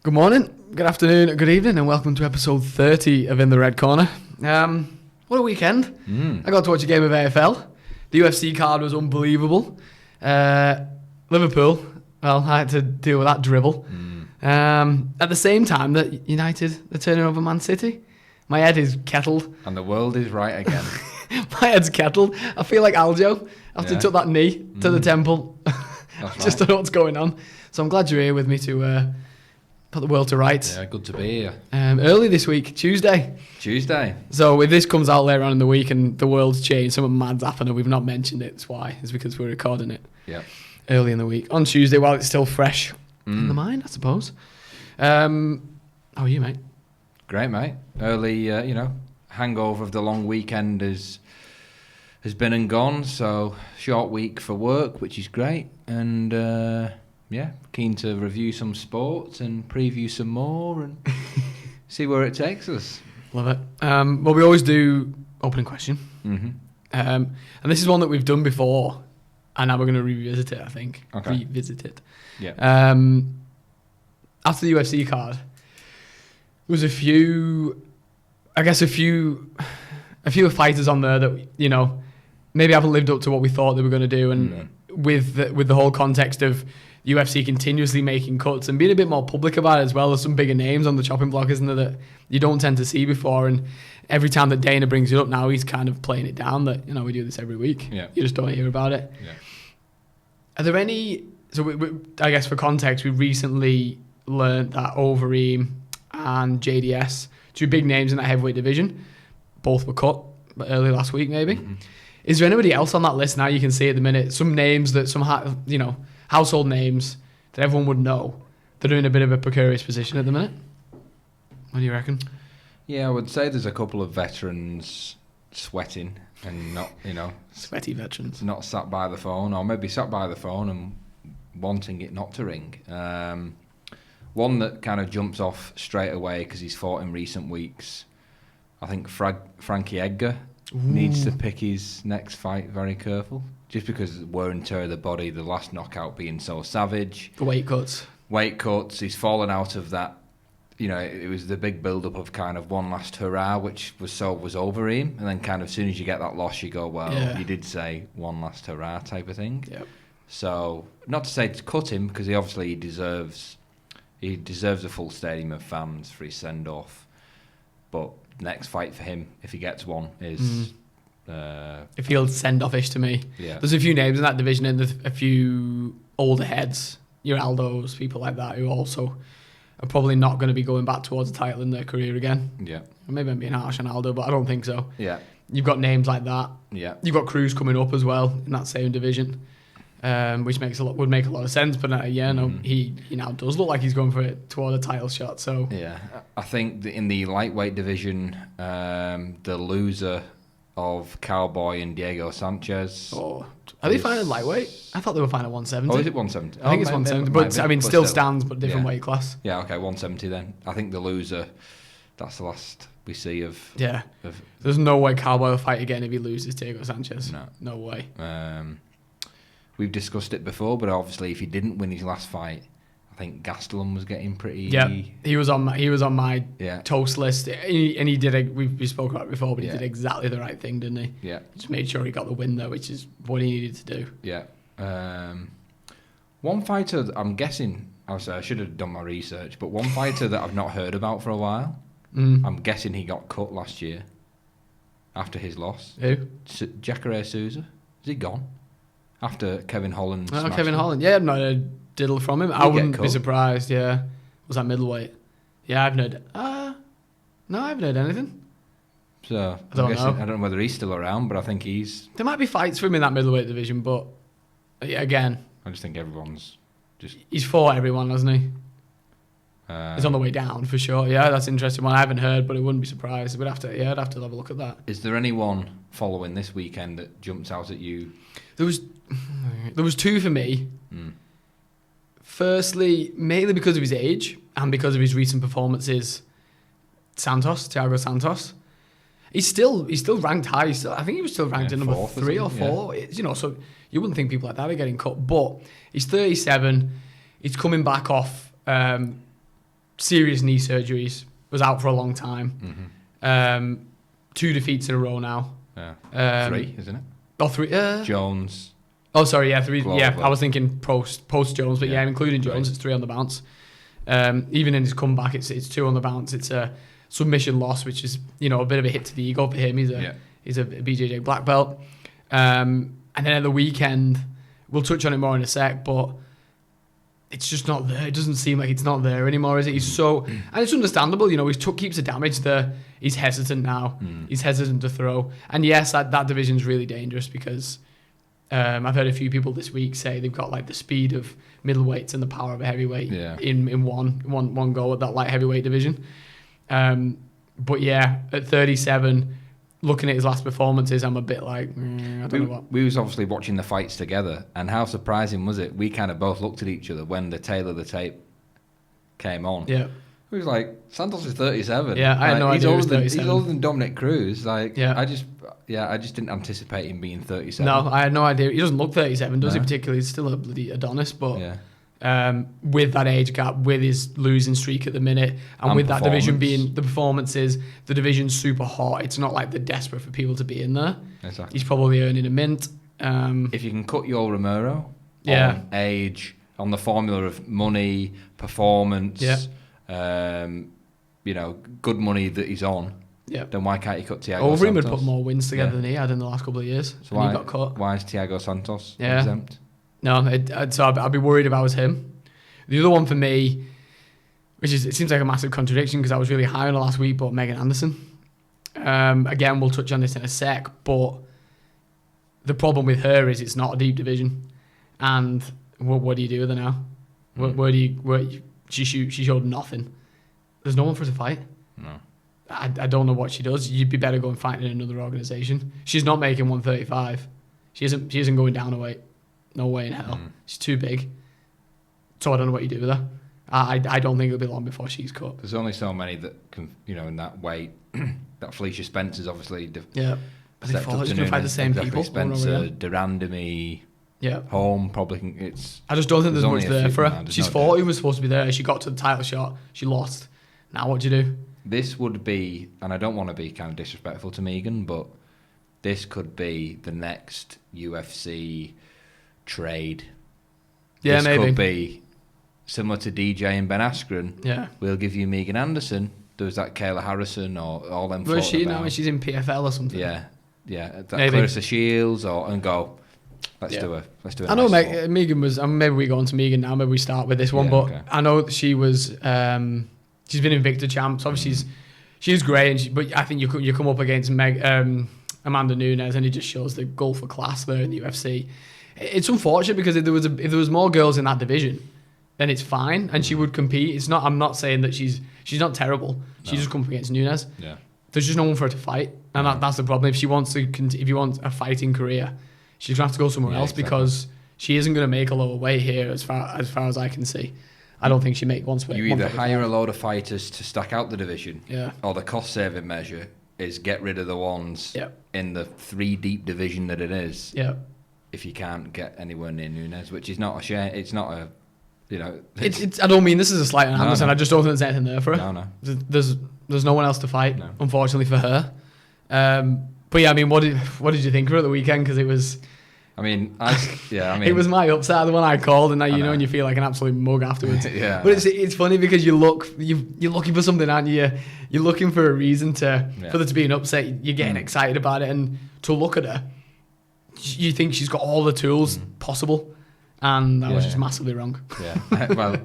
Good morning, good afternoon, good evening, and welcome to episode 30 of In the Red Corner. What a weekend. I got to watch a game of AFL. The UFC card was unbelievable. Liverpool, well, I had to deal with that dribble. At the same time that United are turning over Man City. My head is kettled. And the world is right again. My head's kettled. I feel like Aljo after he took that knee to the temple. Just don't know what's going on. So I'm glad you're here with me to put the world to rights. Yeah, good to be here. Early this week, Tuesday. So if this comes out later on in the week and the world's changed, something mad's happened and we've not mentioned it, that's why. It's because we're recording it early in the week. On Tuesday, while it's still fresh in the mind, I suppose. How are you, mate? Great, mate. Early, hangover of the long weekend has been and gone, so short week for work, which is great. And keen to review some sports and preview some more and see where it takes us. Love it. Well, we always do opening question. And this is one that we've done before, and now we're going to revisit it, I think. Okay. Revisit it. Yeah. After the UFC card, there was a few fighters on there that, maybe haven't lived up to what we thought they were going to do. And with the whole context of UFC continuously making cuts and being a bit more public about it as well. There's some bigger names on the chopping block, isn't there, that you don't tend to see before. And every time that Dana brings it up now, he's kind of playing it down that, we do this every week. Yeah. You just don't hear about it. Yeah. Are there any... So I guess for context, we recently learned that Overeem and JDS, two big names in that heavyweight division, both were cut early last week maybe. Is there anybody else on that list now you can see at the minute? Some names that household names that everyone would know. They're in a bit of a precarious position at the minute. What do you reckon? Yeah, I would say there's a couple of veterans sweating and not, Sweaty veterans. not sat by the phone, or maybe sat by the phone and wanting it not to ring. One that kind of jumps off straight away because he's fought in recent weeks. I think Frankie Edgar needs to pick his next fight very careful. Just because of the wear and tear of the body, the last knockout being so savage. The weight cuts, he's fallen out of that. It was the big build-up of kind of one last hurrah, which was Overeem. And then kind of as soon as you get that loss, you go, well, you did say one last hurrah type of thing. Yep. So, not to say to cut him, because he deserves a full stadium of fans for his send-off. But next fight for him, if he gets one, is... it feels send-off-ish to me. Yeah. There's a few names in that division and there's a few older heads, your Aldos, people like that, who also are probably not going to be going back towards a title in their career again. Yeah. Maybe I'm being harsh on Aldo, but I don't think so. Yeah. You've got names like that. Yeah. You've got Cruz coming up as well in that same division, which would make a lot of sense. But he now does look like he's going for it toward a title shot. So yeah, I think in the lightweight division, the loser of Cowboy and Diego Sanchez. Oh, are they fighting lightweight? I thought they were fighting at 170. Oh, is it 170? I think it's 170, but still stands, but different weight class. Yeah, okay, 170 then. I think the loser, that's the last we see of... Yeah. There's no way Cowboy will fight again if he loses Diego Sanchez. No way. We've discussed it before, but obviously if he didn't win his last fight, I think Gastelum was getting pretty... Yeah, he was on my toast list, and he did. We spoke about it before, but he did exactly the right thing, didn't he? Yeah, just made sure he got the win there, which is what he needed to do. Yeah. One fighter, I'm guessing. I should have done my research, but one fighter that I've not heard about for a while. I'm guessing he got cut last year after his loss. Who? Jacare Souza. Is he gone after Kevin Holland? Oh, Kevin Holland. Yeah, I've not heard diddle from him. I wouldn't be surprised. Yeah, was that middleweight? Yeah, I've heard. No, I haven't heard anything. So I don't know whether he's still around, but I think he's... There might be fights for him in that middleweight division, but again... I just think everyone's just... He's fought everyone, hasn't he? He's on the way down, for sure. Yeah, that's an interesting one. I haven't heard, but it wouldn't be surprised. I'd have to have a look at that. Is there anyone following this weekend that jumps out at you? There was two for me. Firstly, mainly because of his age and because of his recent performances, Thiago Santos. He's still ranked high. I think he was still ranked at number 3 or 4. Yeah. So you wouldn't think people like that are getting cut. But he's 37. He's coming back off serious knee surgeries, was out for a long time. 2 defeats in a row now. Yeah. 3, isn't it? Oh, 3. Jones. Oh, sorry, yeah, 3. Glover. Yeah, I was thinking post Jones, but yeah, including Jones, it's 3 on the bounce. Even in his comeback, it's 2 on the bounce. It's a submission loss, which is a bit of a hit to the ego for him. He's a BJJ black belt. And then at the weekend, we'll touch on it more in a sec, but it's just not there. It doesn't seem like it's not there anymore, is it? He's so, and it's understandable. He keeps the damage there. He's hesitant now. He's hesitant to throw. And yes, that division's really dangerous because I've heard a few people this week say they've got like the speed of middleweights and the power of a heavyweight in one go at that light heavyweight division. But yeah, at 37, looking at his last performances, I'm a bit like, I don't know what. We was obviously watching the fights together, and how surprising was it? We kind of both looked at each other when the tail of the tape came on. Yeah. We was like, Santos is 37. Yeah, I had no idea he was 37. He's older than Dominic Cruz. Like, yeah. I just didn't anticipate him being 37. No, I had no idea. He doesn't look 37, does he? Particularly, he's still a bloody Adonis, but with that age gap, with his losing streak at the minute, and with that division being the performances, the division's super hot. It's not like they're desperate for people to be in there. Exactly. He's probably earning a mint. If you can cut your Romero on age, on the formula of money, performance, good money that he's on, then why can't you cut Thiago Santos? Overeem would put more wins together than he had in the last couple of years. So he got cut. Why is Thiago Santos exempt? No, so I'd be worried if I was him. The other one for me, it seems like a massive contradiction because I was really high on her last week, but Megan Anderson. Again, we'll touch on this in a sec, but the problem with her is it's not a deep division. And what do you do with her now? She showed nothing. There's no one for her to fight. No. I don't know what she does. You'd be better going fighting in another organisation. She's not making 135. She isn't going down a weight. No way in hell. She's too big. So I don't know what you do with her. I don't think it'll be long before she's cut. There's only so many that can, in that weight. That Felicia Spencer's obviously. But they fall. She's going to fight the same people. Spencer, Durandamy. Yeah. Home probably. I just don't think there's much there for her. She's 40, was supposed to be there. She got to the title shot. She lost. Now what do you do? This would be, and I don't want to be kind of disrespectful to Megan, but this could be the next UFC trade. Yeah, this maybe. Could be similar to DJ and Ben Askren. Yeah. We'll give you Megan Anderson. There's that Kayla Harrison or all them. Where is she now? She's in PFL or something. Yeah. That Clarissa Shields and go. Let's do a. I know Megan was. Maybe we go on to Megan now. Maybe we start with this one. But okay. I know that she was. She's been Invicta champ. So obviously she's great. But I think you come up against Amanda Nunes, and it just shows the gulf of class there in the UFC. It's unfortunate because if there was more girls in that division, then it's fine, and she would compete. It's not. I'm not saying that she's not terrible. She just comes up against Nunes. Yeah. There's just no one for her to fight, and that's the problem. If you want a fighting career, she's gonna have to go somewhere else because she isn't gonna make a lower weight here, as far as I can see. I don't think she make one split. You either hire a load of fighters to stack out the division, or the cost saving measure is get rid of the ones in the 3 deep division that it is. Yeah. If you can't get anywhere near Nunes, which is not a shame. It's not a, It's I don't mean this is a slight on Anderson. I just don't think there's anything there for her. No. There's no one else to fight, unfortunately for her. But yeah, I mean, what did you think of her at the weekend? Because it was. It was my upset, the one I called, and now and you feel like an absolute mug afterwards. Yeah. But it's funny because you're looking for something, aren't you? You're looking for a reason for there to be an upset. You're getting excited about it, and to look at her, you think she's got all the tools possible, and that was just massively wrong. Yeah. Well,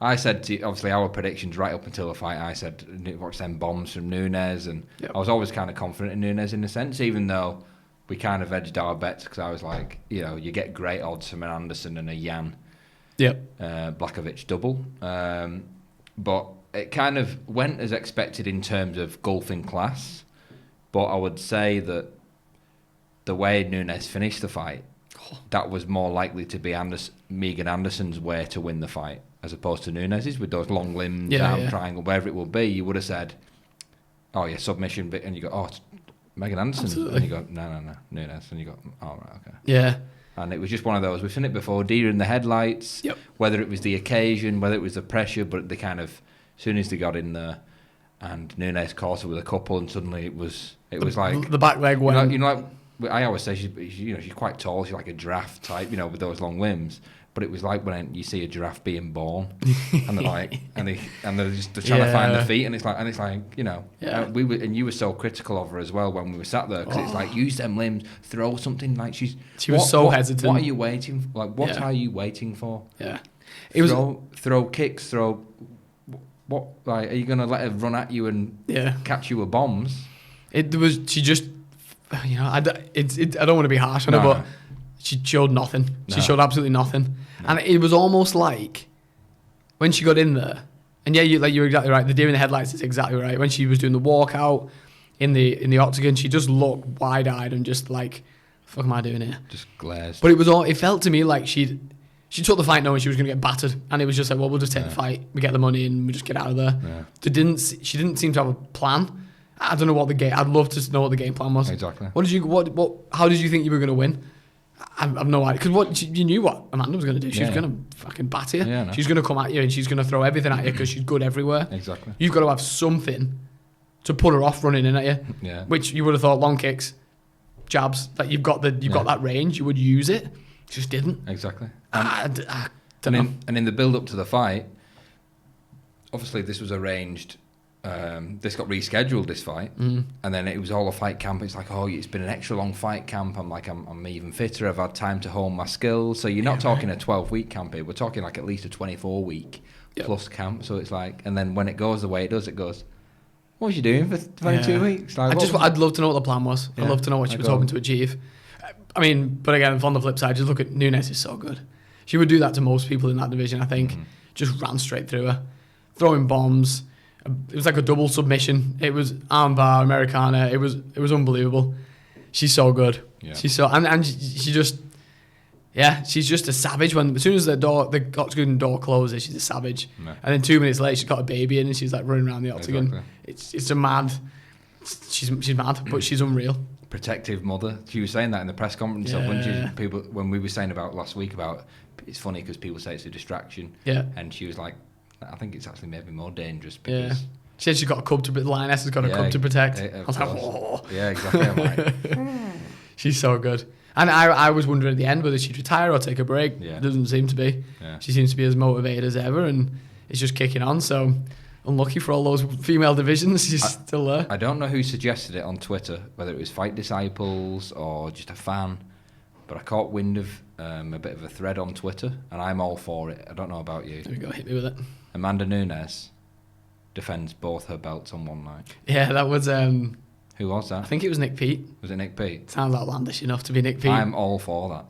I said obviously our predictions right up until the fight. I said watch them bombs from Nunes, and I was always kind of confident in Nunes in a sense, even though. We kind of edged our bets because I was like, you get great odds from an Anderson and a Jan Blachowicz double. But it kind of went as expected in terms of golfing class. But I would say that the way Nunes finished the fight, that was more likely to be Megan Anderson's way to win the fight as opposed to Nunes's with those long limbs, arm triangle, wherever it will be. You would have said, submission, and you go, it's Megan Anderson. Absolutely. And you go, no, Nunes. And you go, right, okay. Yeah. And it was just one of those. We've seen it before, deer in the headlights, whether it was the occasion, whether it was the pressure, but they kind of As soon as they got in there, and Nunes caught her with a couple, and suddenly it was like the back leg went. Like I always say, she's quite tall. She's like a giraffe type, with those long limbs. But it was like when you see a giraffe being born, and they're like, and they're trying to find the feet, and it's like, you were so critical of her as well when we were sat there, because it's like, use them limbs, throw something, like she was so hesitant. What are you waiting for? Like, what are you waiting for? Yeah, throw kicks, what? Like, are you gonna let her run at you and catch you with bombs? I don't want to be harsh on her, but she showed nothing. She showed absolutely nothing. No. And it was almost like when she got in there, and you're exactly right. The deer in the headlights is exactly right. When she was doing the walkout in the octagon, she just looked wide-eyed and just like, "Fuck, am I doing here?" Just glazed. But it felt to me like she took the fight knowing she was going to get battered, and it was just like, well, we'll just take the fight, we get the money, and we just get out of there. Yeah. She didn't seem to have a plan. I don't know what I'd love to know what the game plan was. Exactly. How did you think you were going to win? I've no idea, because you knew what Amanda was going to do. She was going to fucking batter you. Yeah, no. She's going to come at you and she's going to throw everything at you because she's good everywhere. Exactly. You've got to have something to put her off running in at you. Yeah. Which you would have thought long kicks, jabs. That you've got that range. You would use it. Just didn't. Exactly. I don't know. And in the build up to the fight, obviously this was arranged. This got rescheduled, this fight, and then it was all a fight camp. It's like, it's been an extra long fight camp. I'm like, I'm even fitter. I've had time to hone my skills. So you're not talking a 12-week camp here. We're talking like at least a 24-week plus camp. So it's like, and then when it goes the way it does, it goes, what was you doing for 22 weeks? Like, I'd love to know what the plan was. I'd love to know what she was hoping to achieve. I mean, but again, on the flip side, just look at Nunes is so good. She would do that to most people in that division, I think. Just ran straight through her, throwing bombs. It was like a double submission. It was armbar, Americana. It was unbelievable. She's so good. Yeah. She's so she just she's just a savage. As soon as the octagon door closes, she's a savage. Yeah. And then 2 minutes later, she's got a baby in and she's like running around the octagon. Exactly. It's a mad. She's mad, but she's unreal. Protective mother. She was saying that in the press conference. When we were saying about last week about, it's funny because people say it's a distraction. Yeah. And she was like, I think it's actually maybe more dangerous because she said she's got a cub the lioness has got a cub to protect. I was like, whoa. Yeah, exactly. I'm like, she's so good. And I was wondering at the end whether she'd retire or take a break. Yeah. It doesn't seem to be. Yeah. She seems to be as motivated as ever, and it's just kicking on. So unlucky for all those female divisions, she's still there. I don't know who suggested it on Twitter, whether it was Fight Disciples or just a fan, but I caught wind of a bit of a thread on Twitter, and I'm all for it. I don't know about you. There we go, hit me with it. Amanda Nunes defends both her belts on one night. Yeah, that was... who was that? I think it was Nick Pete. Was it Nick Pete? Sounds outlandish enough to be Nick Pete. I'm all for that.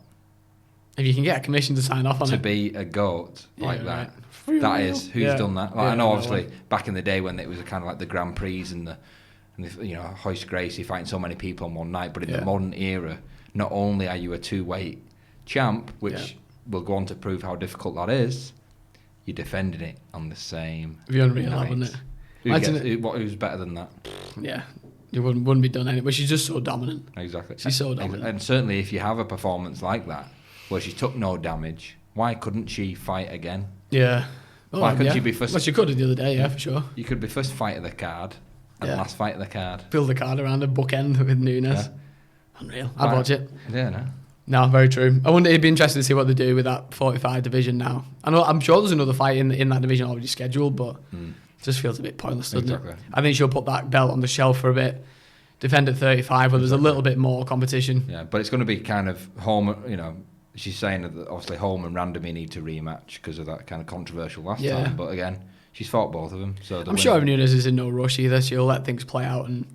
If you can get a commission to sign off on to it. be a goat like that. Right. That is, who's done that? Like, I know obviously back in the day when it was kind of like the Grand Prix and the Hoist Gracie fighting so many people on one night, but in the modern era, not only are you a two-weight champ, which will go on to prove how difficult that is, you're defending it on the same night. It'd be unreal, wouldn't it? Who's better than that? Yeah, it wouldn't be done anyway. But she's just so dominant. Exactly. She's so dominant. And certainly if you have a performance like that, where she took no damage, why couldn't she fight again? Yeah. Why couldn't she be first? Well, she could have the other day, for sure. You could be first fight of the card and last fight of the card. Build the card around a bookend with Nunes. Yeah. Unreal. I'd watch it. Yeah, no. No, very true. I wonder, it'd be interesting to see what they do with that 45 division now. I'm sure there's another fight in that division already scheduled, but it just feels a bit pointless, doesn't it? I think she'll put that belt on the shelf for a bit, defend at 35, where there's a little bit more competition. Yeah, but it's going to be kind of home, she's saying that obviously Holm and Randami need to rematch because of that kind of controversial last time. But again, she's fought both of them. So I'm sure Nunes is in no rush either. She'll let things play out and...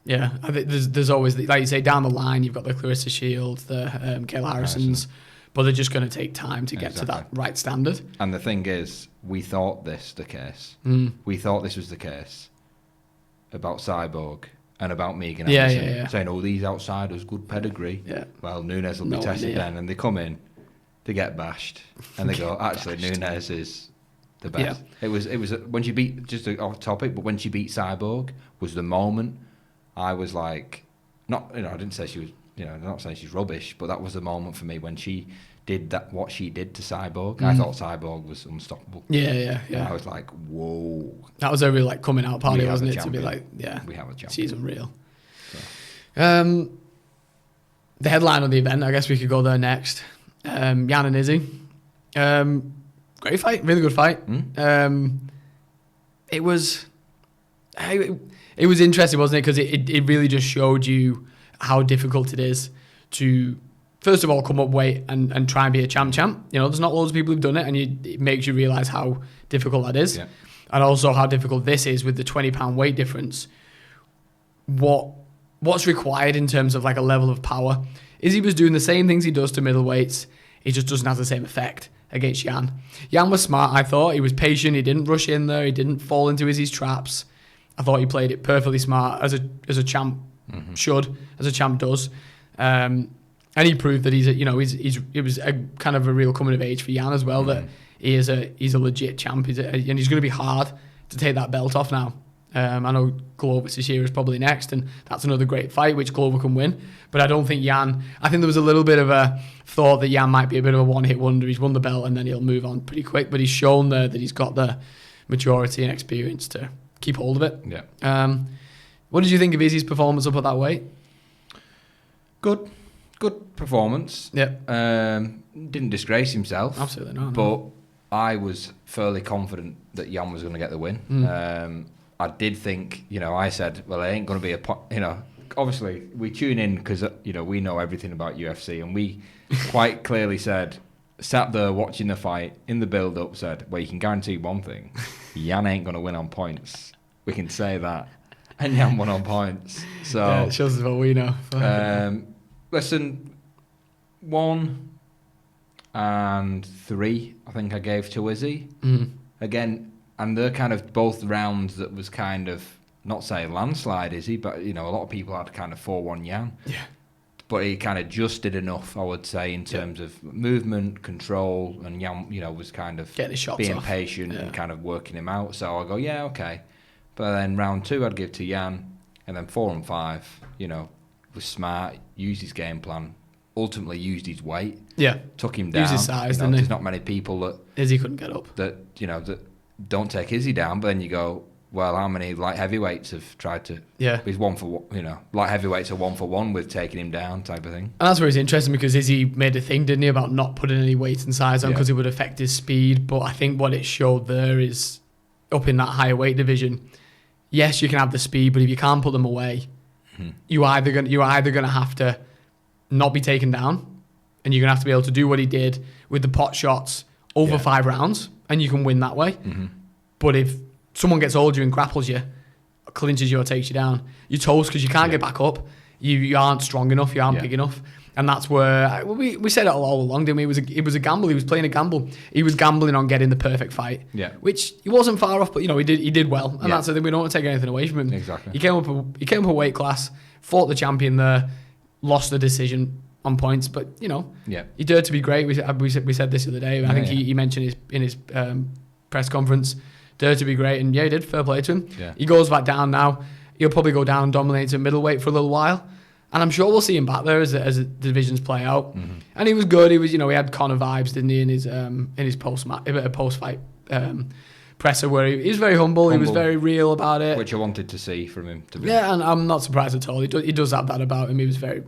Yeah, I think there's always, like you say, down the line, you've got the Clarissa Shields, the Kayla Harrisons, but they're just going to take time to get to that right standard. And the thing is, we thought this the case. We thought this was the case about Cyborg and about Megan Anderson, saying, these outsiders, good pedigree. Yeah. Well, Nunes will be tested then, and they come in, they get bashed, and they go, actually, Nunes is the best. Yeah. It was when she beat, just off topic, but when she beat Cyborg was the moment. I was like, I didn't say she was, I'm not saying she's rubbish, but that was the moment for me when she did what she did to Cyborg. I thought Cyborg was unstoppable. Yeah. And I was like, whoa. That was a real like coming out party, wasn't it? To be like, we have a champion. She's unreal. So. The headline of the event, I guess we could go there next. Jan and Izzy. Great fight, really good fight. It was interesting, wasn't it? Because it really just showed you how difficult it is to, first of all, come up weight and try and be a champ. You know, there's not loads of people who've done it, and it makes you realise how difficult that is. Yeah. And also how difficult this is with the 20-pound weight difference. What's required in terms of like a level of power? Izzy was doing the same things he does to middleweights. He just doesn't have the same effect against Jan. Jan was smart, I thought. He was patient. He didn't rush in there. He didn't fall into Izzy's traps. I thought he played it perfectly smart, as a champ should, as a champ does. And he proved that it was a kind of a real coming of age for Jan as well, that he's a legit champ. And he's going to be hard to take that belt off now. I know Glover this year is probably next, and that's another great fight which Glover can win. But I don't think Jan. I think there was a little bit of a thought that Jan might be a bit of a one-hit wonder. He's won the belt and then he'll move on pretty quick. But he's shown there that he's got the maturity and experience to keep hold of it. Yeah. What did you think of Izzy's performance up at that weight? Good performance. Yeah. Didn't disgrace himself. Absolutely not. But I was fairly confident that Jan was going to get the win. I did think, I said, well, it ain't going to be obviously we tune in because, we know everything about UFC, and we quite clearly sat there watching the fight in the build-up, said, well, you can guarantee one thing, Jan ain't going to win on points. We can say that. And Jan won on points. So yeah, it shows us what we know. Listen, 1 and 3, I think I gave to Izzy. Again, and they're kind of both rounds that was kind of, not saying landslide Izzy, but, a lot of people had kind of 4-1 Jan. Yeah. But he kind of just did enough, I would say, in terms of movement, control, and Jan, was kind of getting his shots being off. patient and kind of working him out. So I go, yeah, okay. But then round 2 I'd give to Jan, and then 4 and 5, was smart, used his game plan, ultimately used his weight. Yeah. Took him down. Used his size, didn't he? There's not many people that Izzy couldn't get up. That don't take Izzy down, but then you go, well, how many light heavyweights have tried to? Yeah. He's 1 for 1. Light heavyweights are 1 for 1 with taking him down, type of thing. And that's where it's interesting because Izzy made a thing, didn't he, about not putting any weight and size on because it would affect his speed. But I think what it showed there is up in that higher weight division. Yes, you can have the speed, but if you can't put them away, you're either gonna have to not be taken down, and you're gonna have to be able to do what he did with the pot shots over 5 rounds, and you can win that way. But if someone gets hold of you and grapples you, clinches you or takes you down, you're toast because you can't get back up. You aren't strong enough. You aren't big enough. And that's where we said it all along, didn't we? It was a gamble. He was playing a gamble. He was gambling on getting the perfect fight. Yeah. Which he wasn't far off, but he did well. And that's the thing. We don't want to take anything away from him. Exactly. He came up a weight class, fought the champion there, lost the decision on points, but he dared to be great. We said this the other day. I think he mentioned in his press conference, dared to be great, and he did. Fair play to him. Yeah. He goes back down now. He'll probably go down and dominate in middleweight for a little while. And I'm sure we'll see him back there as the divisions play out. And he was good. He was, he had Conor vibes, didn't he, in his post fight presser, where he was very humble. He was very real about it, which I wanted to see from him. To be and I'm not surprised at all. He does have that about him. He was very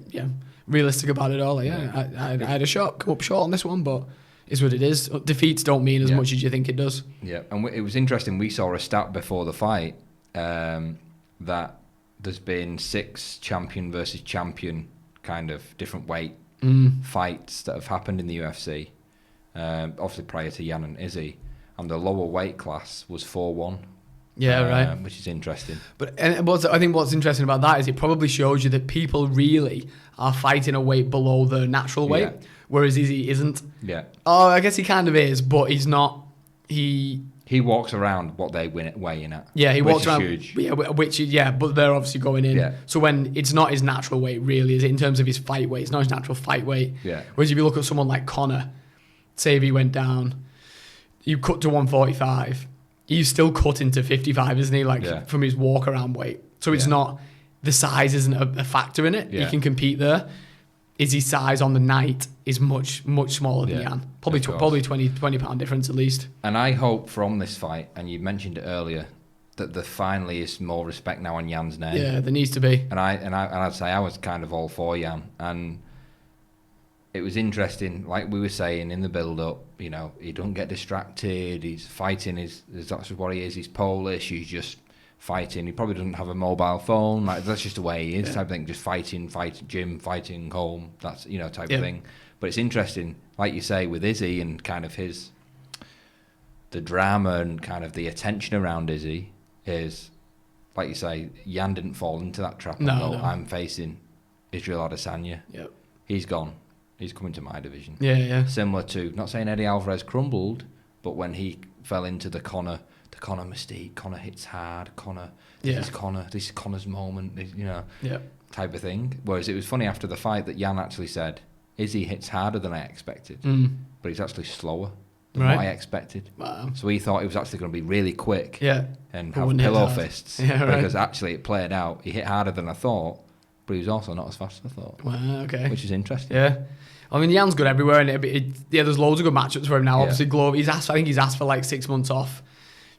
realistic about it all. I had a shot, come up short on this one, but it's what it is. Defeats don't mean as much as you think it does. Yeah, and it was interesting. We saw a stat before the fight that there's been 6 champion versus champion kind of different weight fights that have happened in the UFC, obviously prior to Jan and Izzy, and the lower weight class was 4-1. Yeah, right. Which is interesting. But I think what's interesting about that is it probably shows you that people really are fighting a weight below their natural weight, whereas Izzy isn't. Yeah. Oh, I guess he kind of is, but he's not. He walks around what they weigh in at. Yeah, he walks around. Huge. Yeah, but they're obviously going in. Yeah. So when it's not his natural weight, really, is it in terms of his fight weight? It's not his natural fight weight. Yeah. Whereas if you look at someone like Conor, say if he went down, you cut to 145, he's still cut into 55, isn't he? From his walk around weight. So it's not, the size isn't a factor in it. He can compete there. Izzy's size on the night is much smaller than Jan. Probably 20 pound difference at least. And I hope from this fight, and you mentioned it earlier, that there finally is more respect now on Jan's name. Yeah, there needs to be. And I'd say I was kind of all for Jan, and it was interesting, like we were saying in the build-up. You know, he don't get distracted. He's fighting. That's what he is. He's Polish. He's just fighting. He probably doesn't have a mobile phone. Like, that's just the way he is. Type of thing. Just fighting, gym, fighting, home. That's type of thing. But it's interesting, like you say, with Izzy and kind of the drama and kind of the attention around Izzy is, like you say, Jan didn't fall into that trap. No. I'm facing Israel Adesanya. Yep. He's gone. He's coming to my division. Yeah. Similar to, not saying Eddie Alvarez crumbled, but when he fell into the Conor mystique, Conor hits hard, this is Conor's moment, type of thing. Whereas it was funny after the fight that Jan actually said, Izzy hits harder than I expected, but he's actually slower than what I expected. Wow. So he thought he was actually going to be really quick and have Wouldn't pillow fists, because right. actually it played out. He hit harder than I thought, but he was also not as fast as I thought. Wow, okay. Which is interesting. Yeah. I mean, Jan's good everywhere, and there's loads of good matchups for him now. Obviously, Glover, I think he's asked for like 6 months off,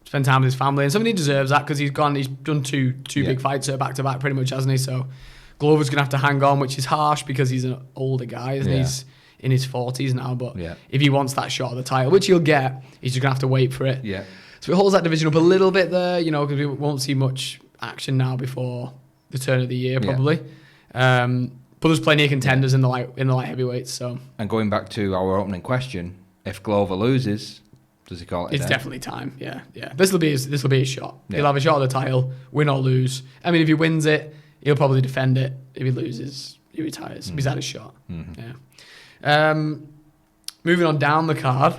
spend time with his family, and somebody deserves that because he's done two big fights back to back, pretty much, hasn't he? So Glover's gonna have to hang on, which is harsh because he's an older guy, isn't he? He's in his 40s now, but if he wants that shot at the title, which he'll get, he's just gonna have to wait for it. Yeah. So it holds that division up a little bit there, because we won't see much action now before the turn of the year, probably. But there's plenty of contenders in the light heavyweights. So. And going back to our opening question, if Glover loses, does he call it? It's definitely time. Yeah. This will be his shot. Yeah. He'll have a shot at the title, win or lose. I mean, if he wins it, he'll probably defend it. If he loses, he retires. He's had his shot. Mm-hmm. Yeah. Moving on down the card,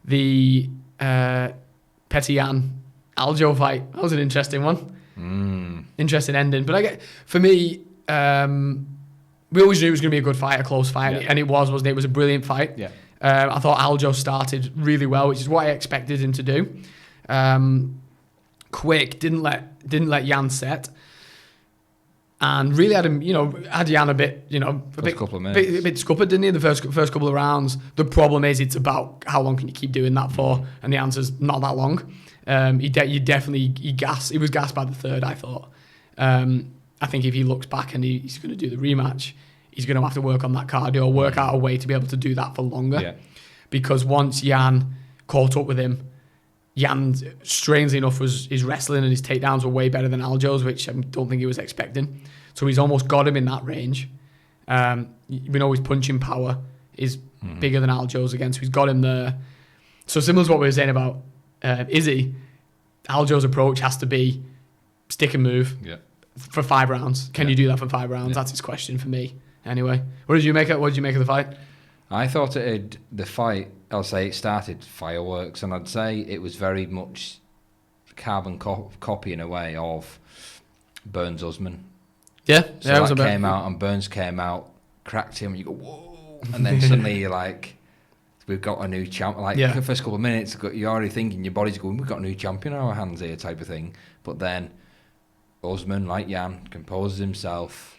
the Petian Aljo fight. That was an interesting one. Interesting ending. But for me. We always knew it was going to be a good fight, a close fight, and it was, wasn't it? It was a brilliant fight. Yeah. I thought Aljo started really well, which is what I expected him to do. Quick, didn't let Jan set, and really had him, had Jan a bit, couple of minutes. a bit scuppered, didn't he? The first couple of rounds. The problem is, it's about how long can you keep doing that for, and the answer's not that long. He was gassed by the third, I thought. I think if he looks back and he's going to do the rematch, he's going to have to work on that cardio, work out a way to be able to do that for longer. Yeah. Because once Jan caught up with him, Jan, strangely enough, his wrestling and his takedowns were way better than Aljo's, which I don't think he was expecting. So he's almost got him in that range. We know his punching power is bigger than Aljo's again, so he's got him there. So similar to what we were saying about Izzy, Aljo's approach has to be stick and move. Yeah. For 5 rounds. Can you do that for 5 rounds? That's his question for me. Anyway, what did you make of the fight? I thought the fight, I'll say it started fireworks, and I'd say it was very much carbon copy in a way of Burns' Usman. Yeah. So that came out, and Burns came out, cracked him, and you go, whoa! And then suddenly you're like, we've got a new champ. Like, the first couple of minutes, you're already thinking, your body's going, we've got a new champion on our hands here, type of thing. But then Usman, like Jan, composes himself.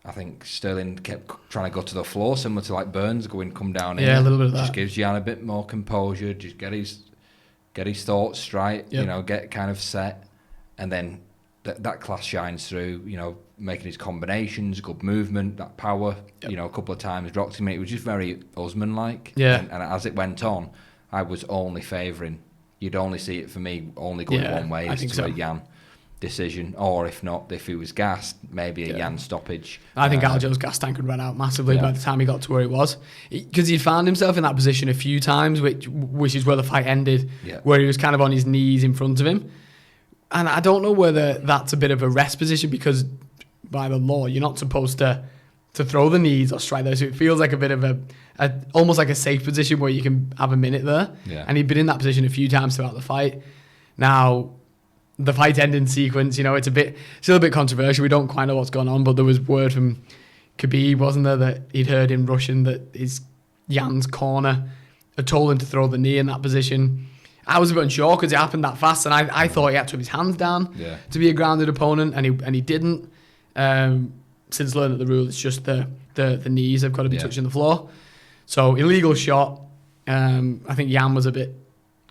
I think Sterling kept trying to go to the floor, similar to like Burns come down in. Yeah, a little bit of that. Just gives Jan a bit more composure, just get his thoughts straight, get kind of set, and then that class shines through, making his combinations, good movement, that power, a couple of times dropped him. It was just very Usman-like. Yeah. And as it went on, I was only favouring. You'd only see it for me only going one way, as to a Jan decision, or if not, if he was gassed, maybe a Jan stoppage. I think Aljo's gas tank had run out massively by the time he got to where he was, because he'd found himself in that position a few times, which is where the fight ended, where he was kind of on his knees in front of him. And I don't know whether that's a bit of a rest position, because by the law you're not supposed to throw the knees or strike there, so it feels like a bit of a almost like a safe position where you can have a minute there. And he'd been in that position a few times throughout the fight. Now the fight ending sequence, it's still a bit controversial. We don't quite know what's going on, but there was word from Khabib, wasn't there, that he'd heard in Russian that his Jan's corner had told him to throw the knee in that position. I was a bit unsure because it happened that fast, and I thought he had to have his hands down to be a grounded opponent, and he didn't. Since learning the rule, it's just the the knees have got to be touching the floor. So illegal shot. I think Jan was a bit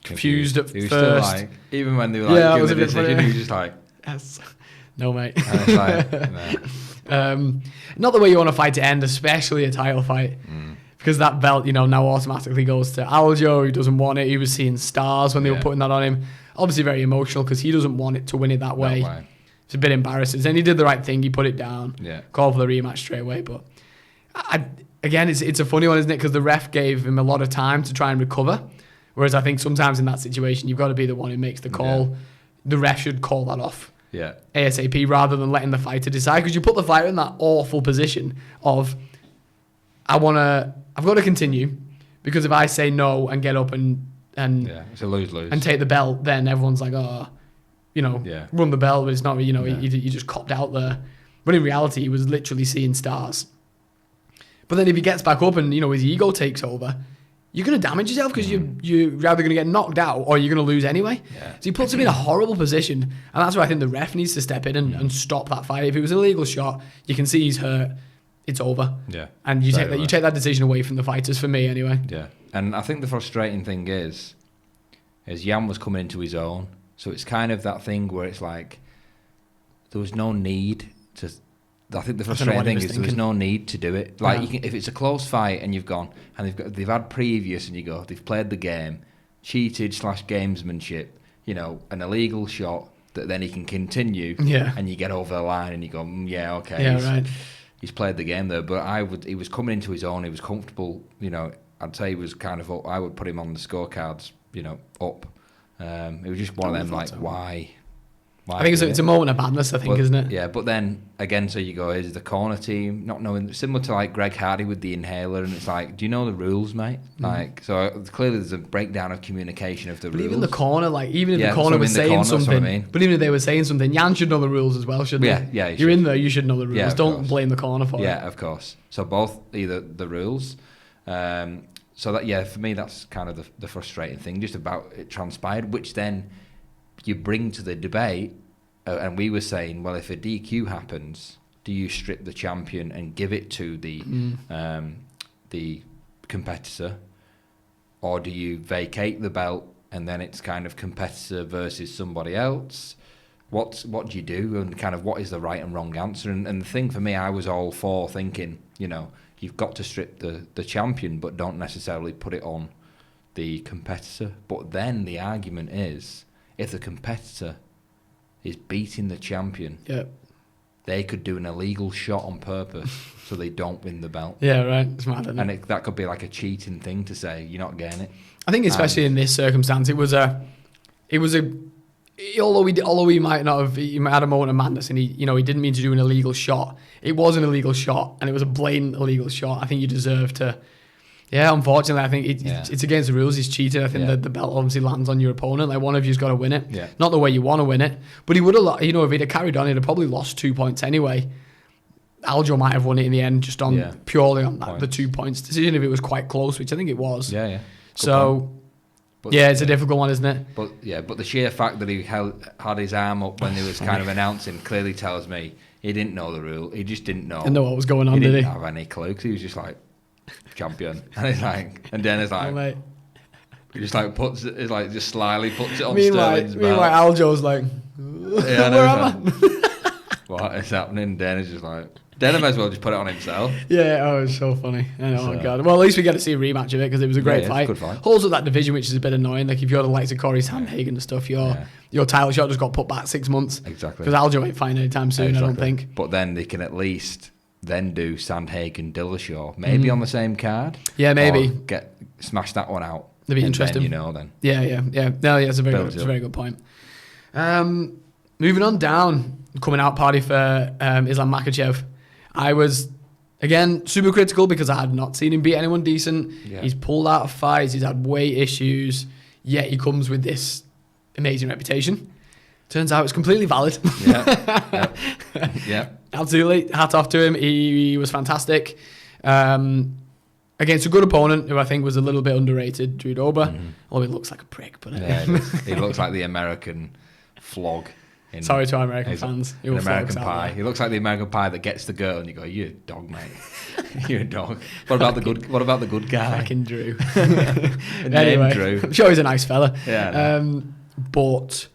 confused at he was first. Still like, even when they were like giving the decision, he was just like, yes. No, mate. And it's like, no. Not the way you want a fight to end, especially a title fight. Because that belt, now automatically goes to Aljo, who doesn't want it. He was seeing stars when they were putting that on him. Obviously very emotional because he doesn't want it to win it that way. It's a bit embarrassing. And he did the right thing. He put it down. Called for the rematch straight away. But again, it's a funny one, isn't it? Because the ref gave him a lot of time to try and recover. Whereas I think sometimes in that situation, you've got to be the one who makes the call. The ref should call that off. ASAP rather than letting the fighter decide. Because you put the fighter in that awful position of, I've got to continue. Because if I say no and get up and it's a lose-lose. And take the belt, then everyone's like, run the belt, but it's not, you just copped out there. But in reality, he was literally seeing stars. But then if he gets back up and, his ego takes over, you're going to damage yourself because you're either going to get knocked out or you're going to lose anyway. So he puts him in a horrible position. And that's why I think the ref needs to step in and stop that fight. If it was an illegal shot, you can see he's hurt. It's over. And you take that decision away from the fighters, for me anyway. And I think the frustrating thing is Jan was coming into his own. So it's kind of that thing where it's like there was no need to. I think the frustrating thing is there was no need to do it. Like if it's a close fight and you've gone and they've had previous and you go, they've played the game, cheated / gamesmanship, an illegal shot that then he can continue, and you get over the line and you go, he's played the game there. But he was coming into his own. He was comfortable. I'd say he was kind of up. I would put him on the scorecards. Up. It was just one of them. Like why? I think it's a moment of madness, isn't it? Yeah, but then again, so you go, is the corner team not knowing, similar to like Greg Hardy with the inhaler, and it's like, do you know the rules, mate? Like, so clearly there's a breakdown of communication of the rules. Even the corner, even if the corner was saying something, but even if they were saying something, Jan should know the rules as well, shouldn't he? Yeah, you're in there, you should know the rules. Yeah, don't blame the corner for it. Yeah, of course. So both either the rules. So that for me that's kind of the frustrating thing, just about it transpired, which then you bring to the debate, and we were saying, well, if a DQ happens, do you strip the champion and give it to the competitor, or do you vacate the belt and then it's kind of competitor versus somebody else? What do you do, and kind of what is the right and wrong answer? And the thing for me, I was all for thinking, you've got to strip the champion, but don't necessarily put it on the competitor. But then the argument is, if the competitor is beating the champion, they could do an illegal shot on purpose so they don't win the belt. Yeah, right. It's mad, isn't it? And that could be like a cheating thing to say, you're not getting it. I think especially in this circumstance, it was a although he might have had a moment of madness and he didn't mean to do an illegal shot. It was an illegal shot and it was a blatant illegal shot. I think you deserve to. Yeah, unfortunately, I think it's against the rules. He's cheated. I think that the belt obviously lands on your opponent. Like, one of you's got to win it. Yeah. Not the way you want to win it. But he would have, if he'd have carried on, he'd have probably lost 2 points anyway. Aljo might have won it in the end, just on purely on the 2 points decision, if it was quite close, which I think it was. Yeah. So, it's a difficult one, isn't it? But the sheer fact that he had his arm up when he was kind of announcing clearly tells me he didn't know the rule. He just didn't know. Didn't know what was going on, did he? He didn't have any clue, because he was just like, champion. And it's like, and then it's like, he just like puts it, just slyly puts it on Sterling's belt. Meanwhile, Aljo's like, where am I? What is happening? Dan is just like, Dan might as well just put it on himself. Yeah, it's so funny. Oh my god. Well, at least we get to see a rematch of it because it was a great fight. Good fight. Holds up that division, which is a bit annoying. Like, if you're the likes of Corey Sandhagen and stuff, your title shot just got put back 6 months. Exactly. Because Aljo ain't fighting anytime soon, I don't think. But then they can at least then do Sandhagen Dillashaw, maybe on the same card. Yeah, maybe. Or smash that one out. That'd be interesting. Then. Yeah. No, it's a very good point. Moving on down, coming out party for Islam Makhachev. I was, again, super critical because I had not seen him beat anyone decent. Yeah. He's pulled out of fights. He's had weight issues. Yet he comes with this amazing reputation. Turns out it's completely valid. Yeah. Absolutely. Hat off to him. He was fantastic. Against a good opponent who I think was a little bit underrated, Drew Dober. Although he looks like a prick. But he looks like the American flog. Sorry to our American fans. An American Pie. He looks like the American Pie that gets the girl, and you go, "You're a dog, mate. You're a dog." What about the good? What about the good guy? Fucking Drew. Anyway, Drew. I'm sure he's a nice fella. Yeah. But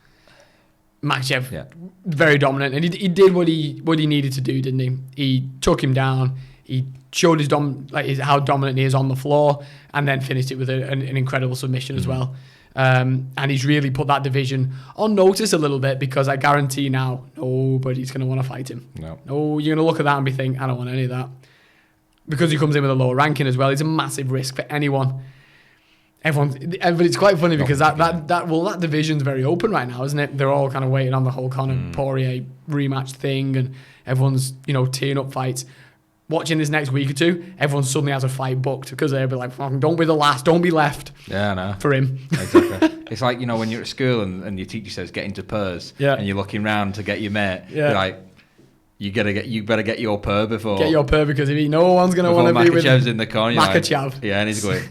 Makhachev, very dominant, and he did what he needed to do, didn't he? He took him down. He showed how dominant he is on the floor, and then finished it with an incredible submission as well. And he's really put that division on notice a little bit, because I guarantee now nobody's going to want to fight him. No, you're going to look at that and be thinking, I don't want any of that. Because he comes in with a lower ranking as well, it's a massive risk for anyone. But it's quite funny because that division's very open right now, isn't it? They're all kind of waiting on the whole Conor Poirier rematch thing, and everyone's teeing up fights. Watching this next week or two, everyone suddenly has a fight booked, because they'll be like, don't be the last, don't be left. Yeah, I know. For him. Exactly. It's like, when you're at school and your teacher says get into pairs, and you're looking round to get your mate, you're like, you better get your pair before. Get your pair, because no one's going to want to be with Makhachev's in the corner. Makhachev. Yeah, and he's going,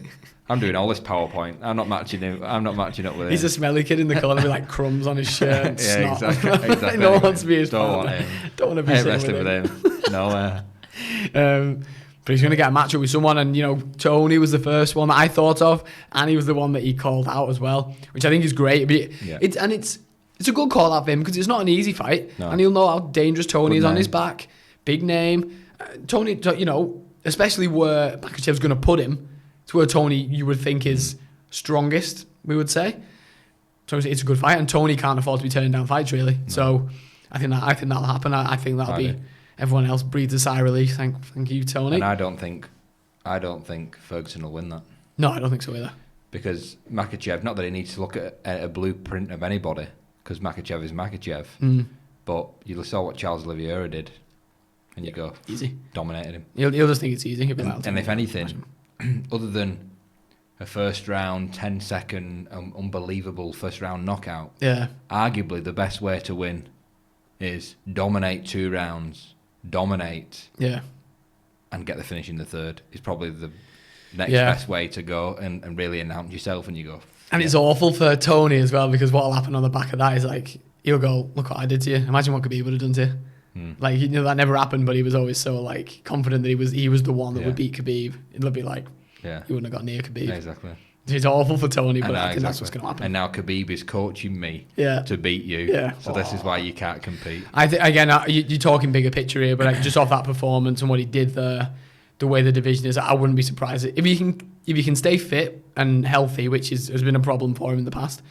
I'm doing all this PowerPoint. I'm not matching up with him. He's a smelly kid in the corner with like crumbs on his shirt and snot. Exactly. No one wants to be his Don't partner. want him. Don't want to be wrestling with him. No. But he's going to get a matchup with someone, and Tony was the first one that I thought of, and he was the one that he called out as well, which I think is great. But it's a good call out for him, because it's not an easy fight, and he'll know how dangerous Tony is on his back. Big name, Tony. Especially where Makhachev's going to put him. It's where Tony, you would think, is strongest, we would say. So it's a good fight, and Tony can't afford to be turning down fights, really. No. So I think that'll happen. I think that'll be... Everyone else breathes a sigh of relief. Thank you, Tony. And I don't think Ferguson will win that. No, I don't think so either. Because Makhachev, not that he needs to look at a blueprint of anybody, because Makhachev is Makhachev. But you saw what Charles Oliveira did, and you go, easy. Dominated him. He'll just think it's easy. And if anything, other than a first round, 10-second, unbelievable first round knockout, arguably the best way to win is dominate 2 rounds, and get the finish in the third is probably the next best way to go and really announce yourself, and you go. And it's awful for Tony as well, because what'll happen on the back of that is like, he'll go, look what I did to you. Imagine what Khabib would have done to you. Like, that never happened, but he was always so like confident that he was the one that would beat Khabib. It'll be like, you wouldn't have got near Khabib. Exactly. It's awful for Tony, but I think that's what's going to happen. And now Khabib is coaching me to beat you. So this is why you can't compete. I think, again, you're talking bigger picture here, but just off that performance and what he did there, the way the division is, I wouldn't be surprised if he can stay fit and healthy, which has been a problem for him in the past.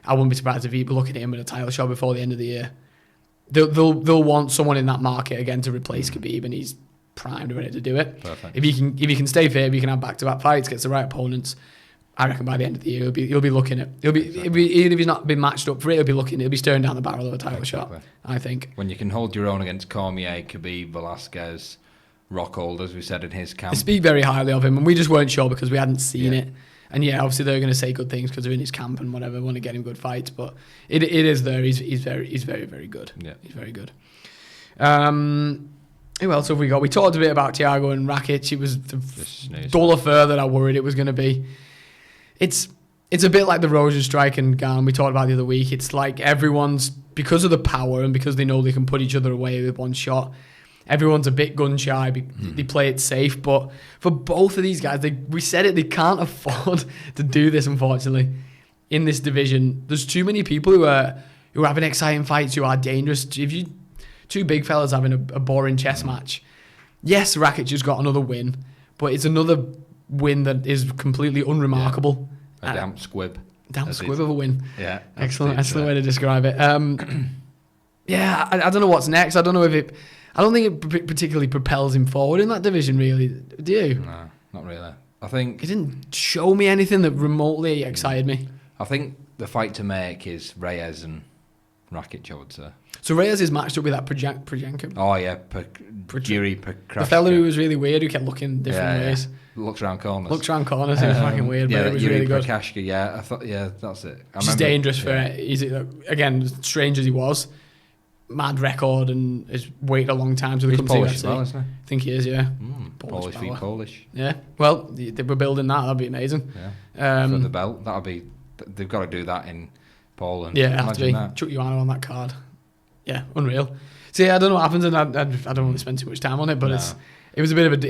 I wouldn't be surprised if he'd be looking at him in a title shot before the end of the year. They'll want someone in that market again to replace Khabib, and he's primed and ready to do it. Perfect. If he can stay fit, if he can have back-to-back fights, gets the right opponents, I reckon by the end of the year he'll be looking at even if he's not been matched up for it, he'll be staring down the barrel of a title shot. I think when you can hold your own against Cormier, Khabib, Velasquez, Rockhold, as we said in his camp. They speak very highly of him, and we just weren't sure because we hadn't seen it. And obviously they're going to say good things because they're in his camp and whatever, want to get him good fights. But it is there. He's very very good. Yeah, he's very good. Who else have we got? We talked a bit about Thiago and Rakic. It was the dull affair that I worried it was going to be. It's a bit like the Rosenstrike and Garn we talked about the other week. It's like everyone's, because of the power and because they know they can put each other away with one shot, everyone's a bit gun shy. They play it safe, but for both of these guys, we said it, they can't afford to do this, unfortunately. In this division, there's too many people who are having exciting fights, who are dangerous. If you two big fellas having a boring chess match, yes, Rakic has got another win, but it's another win that is completely unremarkable. A damp squib. Damp squib of a win. Yeah. Excellent way to describe it. I don't know what's next. I don't think it particularly propels him forward in that division, really. Do you? No, not really. I think it didn't show me anything that remotely excited me. I think the fight to make is Reyes and Rakic, I would say. So Reyes is matched up with that Prajanka. Oh yeah, Jiri Pekrashka. The fellow who was really weird, who kept looking different ways. Looks around corners. It was fucking weird, but it was really good. Pekrashka, I thought, that's it. It's dangerous for again, strange as he was. Mad record and has waited a long time to He's come Polish to UFC. as well, isn't he? I think he is, yeah. Polish v Polish. Yeah. Well, they were building that. That'd be amazing. Yeah. For the belt, they've got to do that in Poland. Yeah, it has to be. Chuck Joanna on that card. Yeah, unreal. See, I don't know what happens, and I don't want to spend too much time on it, but No. it was a bit of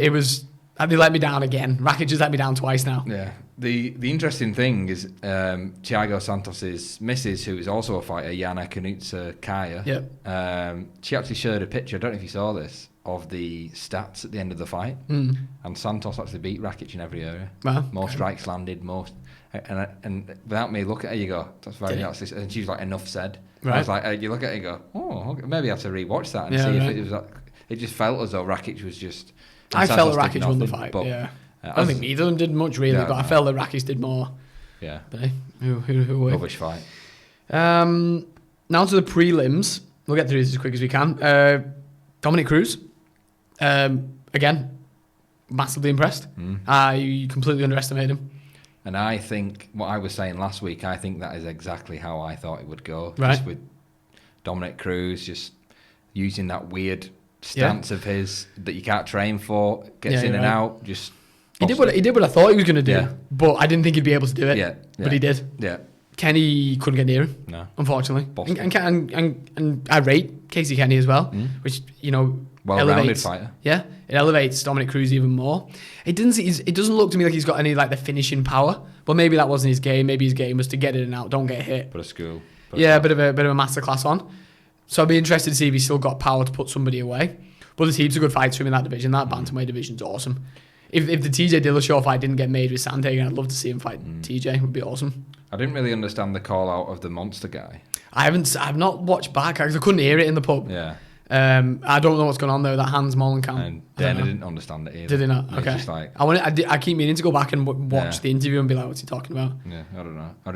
they let me down again. Rakic has let me down twice now. Yeah. The interesting thing is Thiago Santos's missus, who is also a fighter, Yana Kanutsa-Kaya. Yep. She actually shared a picture, I don't know if you saw this, of the stats at the end of the fight. Mm. And Santos actually beat Rakic in every area. Wow. More strikes landed, most. And without me look at her, you go, that's very nice. And she was like, enough said. Right. I was like, you look at it, you go, oh, okay, maybe I have to rewatch that and Yeah, see right. if it was like, it just felt as though Rakic was just. I felt Santos that did Rakic won the nothing, fight. but, Yeah. I don't think either of them did much really, Yeah, but I no. felt that Rakic did more. Yeah. But hey, who won? Rubbish fight. Now to the prelims. We'll get through this as quick as we can. Dominic Cruz. Again, massively impressed. I completely underestimated him. And I think what I was saying last week, I think that is exactly how I thought it would go. Right. Just with Dominic Cruz just using that weird stance of his that you can't train for, gets in and out, just He did what I thought he was going to do, Yeah. but I didn't think he'd be able to do it. Yeah, But he did. Yeah. Kenny couldn't get near him, No. unfortunately. Boston. And I rate Casey Kenny as well, which, Well-rounded elevates, fighter. Yeah, it elevates Dominic Cruz even more. It doesn't look to me like he's got any like the finishing power, but maybe that wasn't his game. Maybe his game was to get in and out, don't get hit. But a school. Yeah, a bit of a masterclass on. So I'd be interested to see if he's still got power to put somebody away. But the team's a good fight for him in that division. That bantamweight division's awesome. If the TJ Dillashaw fight didn't get made with Sandhagen, I'd love to see him fight TJ. It would be awesome. I didn't really understand the call out of the monster guy. I've not watched back because I couldn't hear it in the pub. Yeah. I don't know what's going on there with that Hans Molenkamp. And Dana didn't understand it either. Did he not? It's Okay. just like, I keep meaning to go back and watch Yeah. the interview and be like, what's he talking about? yeah, I don't know. I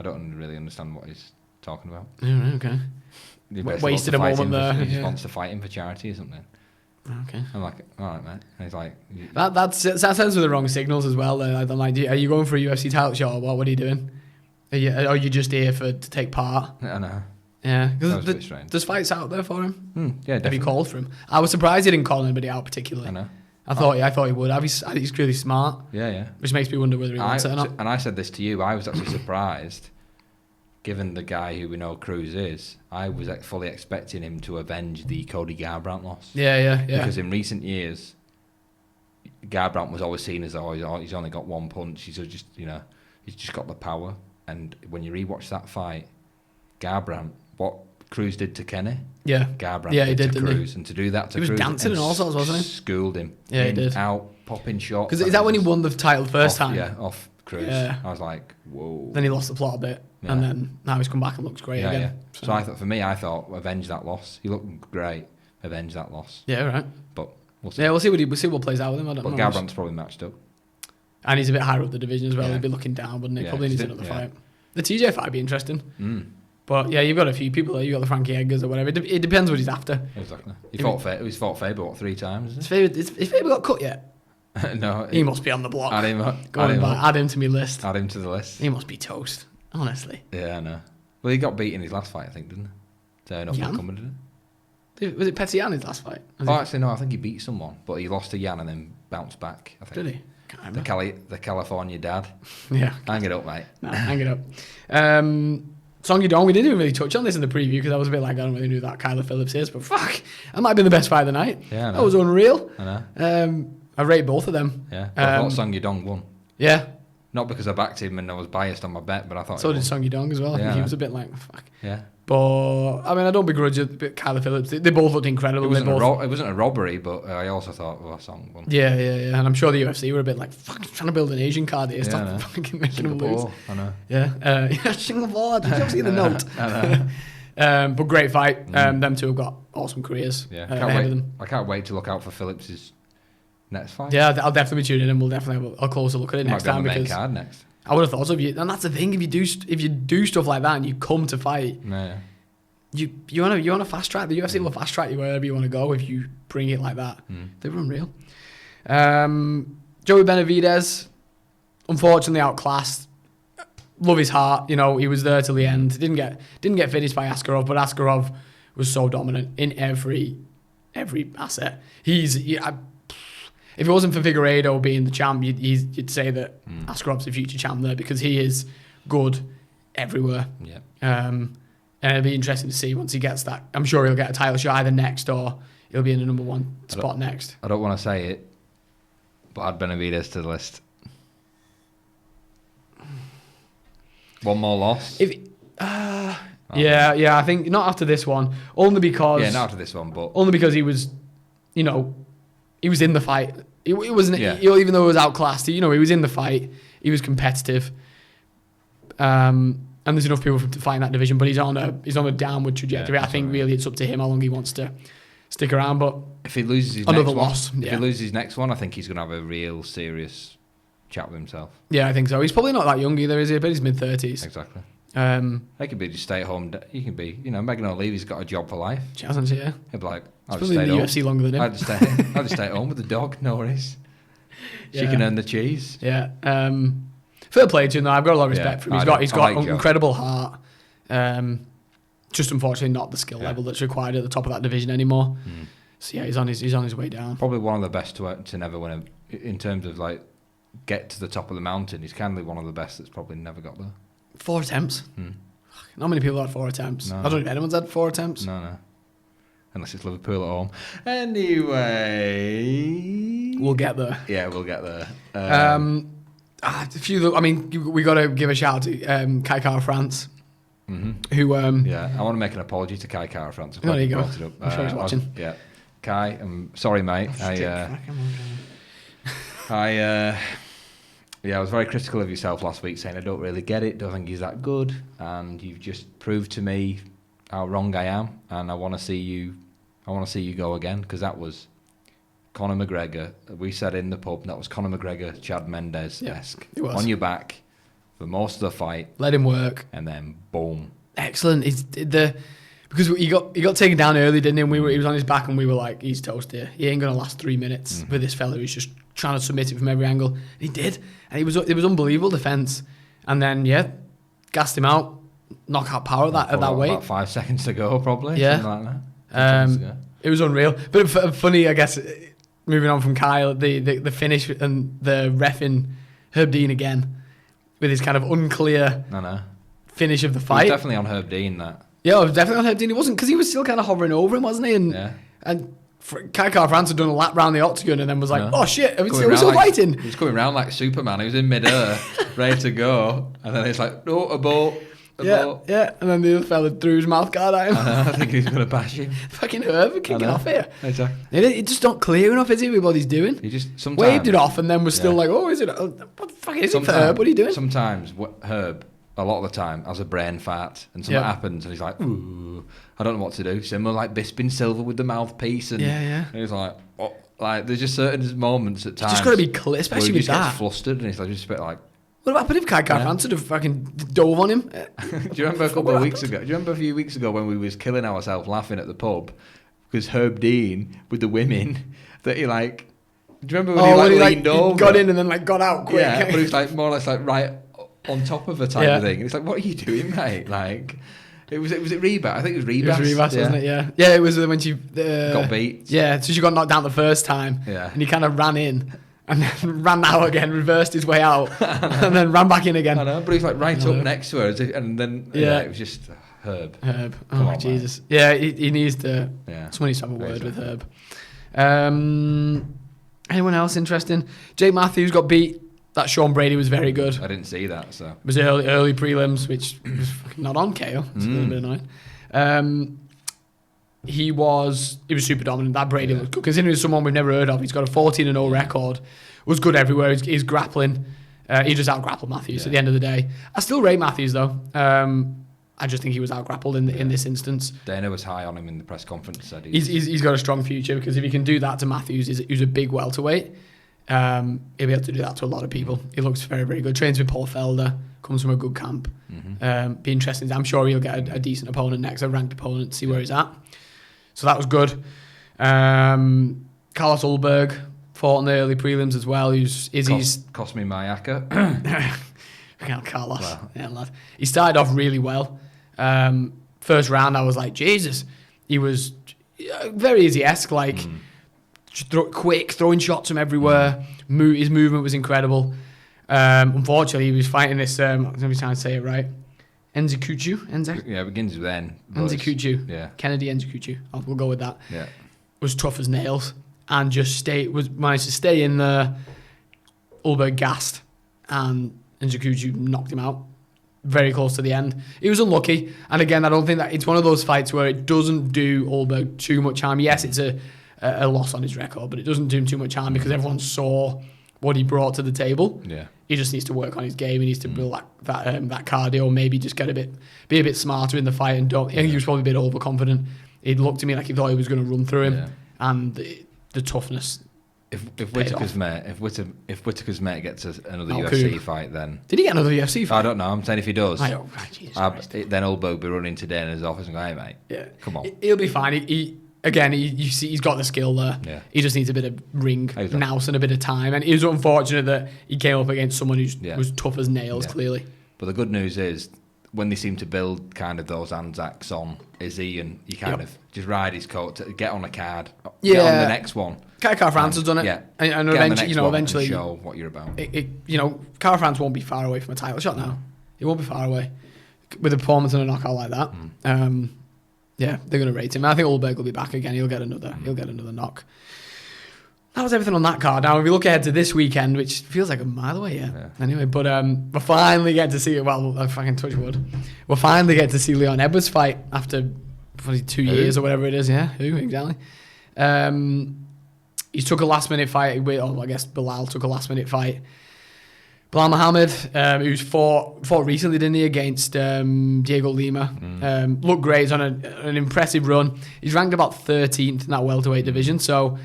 don't really understand what he's talking about. Yeah, right, okay. He basically Wasted a wants to moment fight him there. He just Yeah. wants to fight him for charity or something. Okay. I'm like, all right, mate. And he's like, That sends with the wrong signals as well. I'm like, are you going for a UFC title shot or what? What are you doing? Are you just here to take part? I know. Yeah, That was a because bit strange. there's fights out there for him. Yeah, Have definitely. you called for him? I was surprised he didn't call anybody out particularly. I know. I thought he would have. I think he's really smart, Yeah. which makes me wonder whether he wants it or not. And I said this to you. I was actually surprised, given the guy who we know Cruz is. I was fully expecting him to avenge the Cody Garbrandt loss. Yeah. Because in recent years, Garbrandt was always seen as he's only got one punch. He's just got the power. And when you rewatch that fight, Garbrandt, what Cruz did to Kenny, Yeah. Garbrandt Yeah, he did did, to didn't he? Cruz, and to do that to He was Cruz dancing and all sorts, wasn't he? Schooled him. Yeah, he in, did. Out, popping shots. Because is that when he won the title the first off, time? Yeah, off Cruz. Yeah. I was like, whoa. Then he lost the plot a bit, and Yeah. then now he's come back and looks great Yeah. again. So I thought, avenge that loss. He looked great. Avenge that loss. Yeah, right. But we'll see. Yeah, we'll see what plays out with him. I don't But know. Garbrandt's probably matched up. And he's a bit higher up the division as well. Yeah. He'd be looking down, wouldn't he? Yeah, Probably needs still- another yeah. fight. The TJ fight would be interesting. Mm. But yeah, you've got a few people there. You've got the Frankie Edgars or whatever. It depends what he's after. Exactly. He's fought Faber, 3 times, His isn't favourite got cut yet? he? No. He must be on the block. Add him up. Add him to my list. Add him to the list. He must be toast, honestly. Yeah, I know. Well, he got beat in his last fight, I think, didn't he? So enough Jan? coming, didn't Was it Petty his last fight? he? Oh, actually, no, I think he beat someone, but he lost to Jan and then bounced back, I think. Did he? Can't remember. The California dad. Yeah. Hang it up, mate. Nah, hang it up. Song Yudong, we didn't even really touch on this in the preview because I was a bit like, I don't really know who that Kyler Phillips is, but fuck, that might have been the best fight of the night. Yeah, I know. That was unreal. I know. I rate both of them. Yeah. But I thought Song Yudong won. Yeah. Not because I backed him and I was biased on my bet, but I thought So he did won. Song Yudong as well. I Yeah, think I he know. was a bit like, fuck. Yeah. But, I mean, I don't begrudge it, but Kyler Phillips, they both looked incredible. It wasn't, They both, it wasn't a robbery, but I also thought, Song won. yeah. And I'm sure the UFC were a bit like, fuck, trying to build an Asian card here. Yeah, I Stop know. fucking making them lose. Singapore, I know. Yeah. Singapore, did you see the note? I know. But great fight. Them two have got awesome careers Yeah, ahead of them. I can't wait to look out for Phillips's next fight. Yeah, I'll definitely be tuning in and we'll definitely have a closer look at it He next might be time on the main because card next. I would have thought so. And that's the thing, if you do stuff like that and you come to fight, Yeah. you want to fast track. The UFC will fast track you wherever you want to go if you bring it like that. They were unreal. Joey Benavidez, unfortunately outclassed. Love his heart. You know, he was there till the end. Didn't get finished by Askarov, but Askarov was so dominant in every asset. If it wasn't for Figueiredo being the champ, you'd say that Askarov's the future champ there because he is good everywhere. Yeah. And And it'll be interesting to see once he gets that. I'm sure he'll get a title shot either next or he'll be in the number 1 spot next. I don't want to say it, but add Benavidez to the list. One more loss? I think not after this one. Only because... Yeah, not after this one, but... Only because he was, he was in the fight. It wasn't, even though he was outclassed, he was in the fight. He was competitive. And there's enough people to fight in that division, but he's on a downward trajectory. I think really it's up to him how long he wants to stick around. But if he loses his another next loss, if he loses his next one, I think he's going to have a real serious chat with himself. Yeah, I think so. He's probably not that young either, is he? But he's mid-30s. Exactly. He could be just stay at home. He can be, Megan O'Leary's got a job for life. She hasn't, yeah. He'll be like, I'll He's just stay in the home. UFC longer than him. I'll just stay at home with the dog. No worries. She can earn the cheese. Yeah. Fair play to him though. I've got a lot of respect for him. He's got an incredible heart. Just unfortunately not the skill level that's required at the top of that division anymore. So yeah, he's on his way down. Probably one of the best to never win in terms of like get to the top of the mountain. He's kind of one of the best that's probably never got there. 4 attempts. Not many people had 4 attempts. No. I don't know if anyone's had 4 attempts. No. Unless it's Liverpool at home. Anyway, we'll get there. Yeah, we'll get there. We got to give a shout out to Kai Kara France. Who? I want to make an apology to Kai Kara France. There you go. I'm sure he's watching. Kai, I'm sorry, mate. I was very critical of yourself last week, saying I don't really get it, don't think he's that good, and you've just proved to me how wrong I am, and I want to see you go again, because that was Conor McGregor. We said in the pub that was Conor McGregor, Chad Mendes-esque. It was. On your back for most of the fight. Let him work, and then boom. Excellent. Because he got taken down early, didn't he? And he was on his back, and we were like, he's toast here. He ain't gonna last 3 minutes with this fella who's just trying to submit it from every angle. And he did, and it was unbelievable defense. And then gassed him out, knockout power at that weight. About 5 seconds to go, probably. Yeah, something like that. It was unreal. But funny, I guess. Moving on from Kyle, the finish and the reffing Herb Dean again with his kind of unclear finish of the fight. He was definitely on Herb Dean, that. Yeah, it was definitely on Herb Dean. It wasn't, because he was still kind of hovering over him, wasn't he? And Kai Kara France had done a lap round the octagon and then was like, oh shit, are we still fighting? He was coming around like Superman. He was in mid-air, ready to go. And then it's like, no, a boat. Yeah, and then the other fella threw his mouth guard at him. I think he's going to bash him. Fucking Herb kicking off here. Exactly. It's just not clear enough, is it, with what he's doing? He just sometimes waved it off and then was still like, oh, is it? What the fuck is it for Herb? What are you doing? Sometimes Herb, a lot of the time, has a brain fart and something happens and he's like, ooh, I don't know what to do. Similar like Bisping Silva with the mouthpiece. And he's like, oh, like there's just certain moments at times. It's just got to be clear, especially with that. Gets flustered and he's like, just a bit like, what happened if Kai Kara France had fucking dove on him? Do you remember a couple of weeks ago? Do you remember a few weeks ago when we was killing ourselves laughing at the pub because Herb Dean with the women that he like? Do you remember when he leaned over, he got in and then got out quick? Yeah, but he was like more or less like right on top of her type of thing. And it's like, what are you doing, mate? Like, was it Rebus? I think it was Rebus. It was Rebus, wasn't it? Yeah, it was when she got beat. Yeah, so she got knocked down the first time. Yeah, and he kind of ran in. And then ran out again, reversed his way out, and then ran back in again. I know, but he's like right up next to her, and then it was just Herb. Oh, on, Jesus. Man. Yeah, he needs to. Yeah. Someone needs to have a word with Herb. Anyone else interesting? Jake Matthews got beat. That Sean Brady was very good. I didn't see that. So it was early prelims, which was not on KO. It's a little bit annoying. He was super dominant. That Brady looked good. Considering he's someone we've never heard of, he's got a 14-0 record. Was good everywhere. He's grappling. He just out-grappled Matthews at the end of the day. I still rate Matthews, though. I just think he was out-grappled in this instance. Dana was high on him in the press conference. Said he's got a strong future, because if he can do that to Matthews, who's a big welterweight, he'll be able to do that to a lot of people. He looks very, very good. Trains with Paul Felder. Comes from a good camp. Be interesting. I'm sure he'll get a decent opponent next, a ranked opponent, see where he's at. So that was good. Carlos Ulberg fought in the early prelims as well. Cost me my acca. Carlos, wow. Yeah, lad. He started off really well. First round, I was like, Jesus. He was very easy-esque, like quick, throwing shots from everywhere. His movement was incredible. Unfortunately, he was fighting this. I'm going to be trying to say it right. Nzekuchu. Yeah, it begins with N. Nzekuchu. Yeah. Kennedy Nzekuchu. We'll go with that. Yeah. Was tough as nails and just managed to stay in there. Ulberg gassed and Nzekuchu knocked him out very close to the end. He was unlucky, and again, I don't think that it's one of those fights where it doesn't do Ulberg too much harm. Yes, it's a loss on his record, but it doesn't do him too much harm because everyone saw what he brought to the table. Yeah. He just needs to work on his game. He needs to build that cardio. Maybe just be a bit smarter in the fight. And I think he was probably a bit overconfident. It looked to me like he thought he was going to run through him, and the toughness. If Whittaker's mate gets another UFC Cool. fight, then Did he get another UFC fight? I don't know. I'm saying if he does, I don't. Jesus Christ. then Ulberg will be running to Dana's office and go, "Hey, mate, Yeah, come on." He'll be fine. You see, he's got the skill there. Yeah. He just needs a bit of ring nous and a bit of time. And it was unfortunate that he came up against someone who was tough as nails, clearly. But the good news is, when they seem to build kind of those Anzacs on Izzy, and you kind of just ride his coat, to get on a card, get on the next one. Car France has done it. Yeah. And eventually, and show what you're about. Car France won't be far away from a title shot now. He won't be far away with a performance and a knockout like that. Yeah, they're going to rate him. I think Ulberg will be back again. He'll get another knock. That was everything on that card. Now, if we look ahead to this weekend, which feels like a mile away, Anyway, but we'll finally get to see it. Well, I fucking touch wood. We'll finally get to see Leon Edwards fight after 2 years or whatever it is. Yeah, who exactly? He took a last-minute fight. I guess Belal took a last-minute fight. Belal Mohammad, who's fought recently, didn't he, against Diego Lima. Looked great. He's on an impressive run. He's ranked about 13th in that welterweight division, so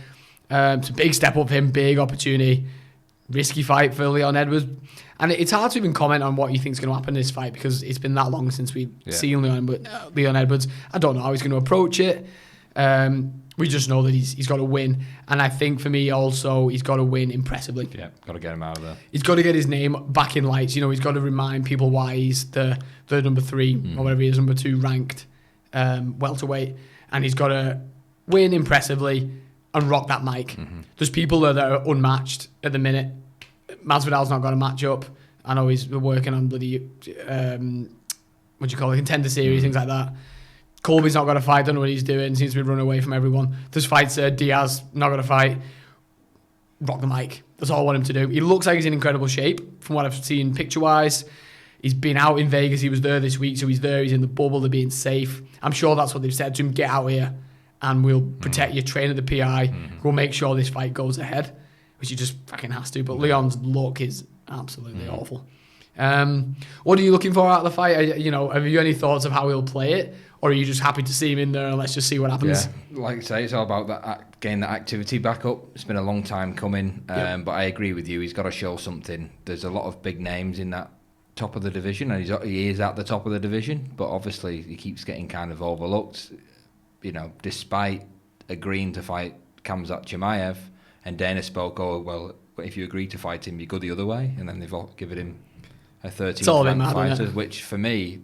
it's a big step up for him, big opportunity. Risky fight for Leon Edwards. And it's hard to even comment on what you think is going to happen in this fight because it's been that long since we've seen Leon Edwards. I don't know how he's going to approach it. We just know that he's got to win. And I think for me also, he's got to win impressively. Yeah, got to get him out of there. He's got to get his name back in lights. He's got to remind people why he's the number 3 or whatever he is, number 2 ranked welterweight. And he's got to win impressively and rock that mic. There's people that are unmatched at the minute. Masvidal's not got a match up. I know he's working on bloody, contender series, things like that. Colby's not got to fight, don't know what he's doing, seems to be running away from everyone. There's fights Diaz, not got to fight. Rock the mic. That's all I want him to do. He looks like he's in incredible shape from what I've seen picture-wise. He's been out in Vegas, he was there this week, so he's there, he's in the bubble, they're being safe. I'm sure that's what they've said to him, get out here and we'll protect you, train at the PI, we'll make sure this fight goes ahead, which he just fucking has to. But Leon's look is absolutely awful. What are you looking for out of the fight? Have you any thoughts of how he'll play it? Or are you just happy to see him in there and let's just see what happens? Yeah, like I say, it's all about that getting that activity back up. It's been a long time coming, but I agree with you. He's got to show something. There's a lot of big names in that top of the division, and he is at the top of the division, but obviously he keeps getting kind of overlooked. Despite agreeing to fight Khamzat Chimaev, and Dana spoke, if you agree to fight him, you go the other way, and then they've all given him a 13th ranked fighter, which for me,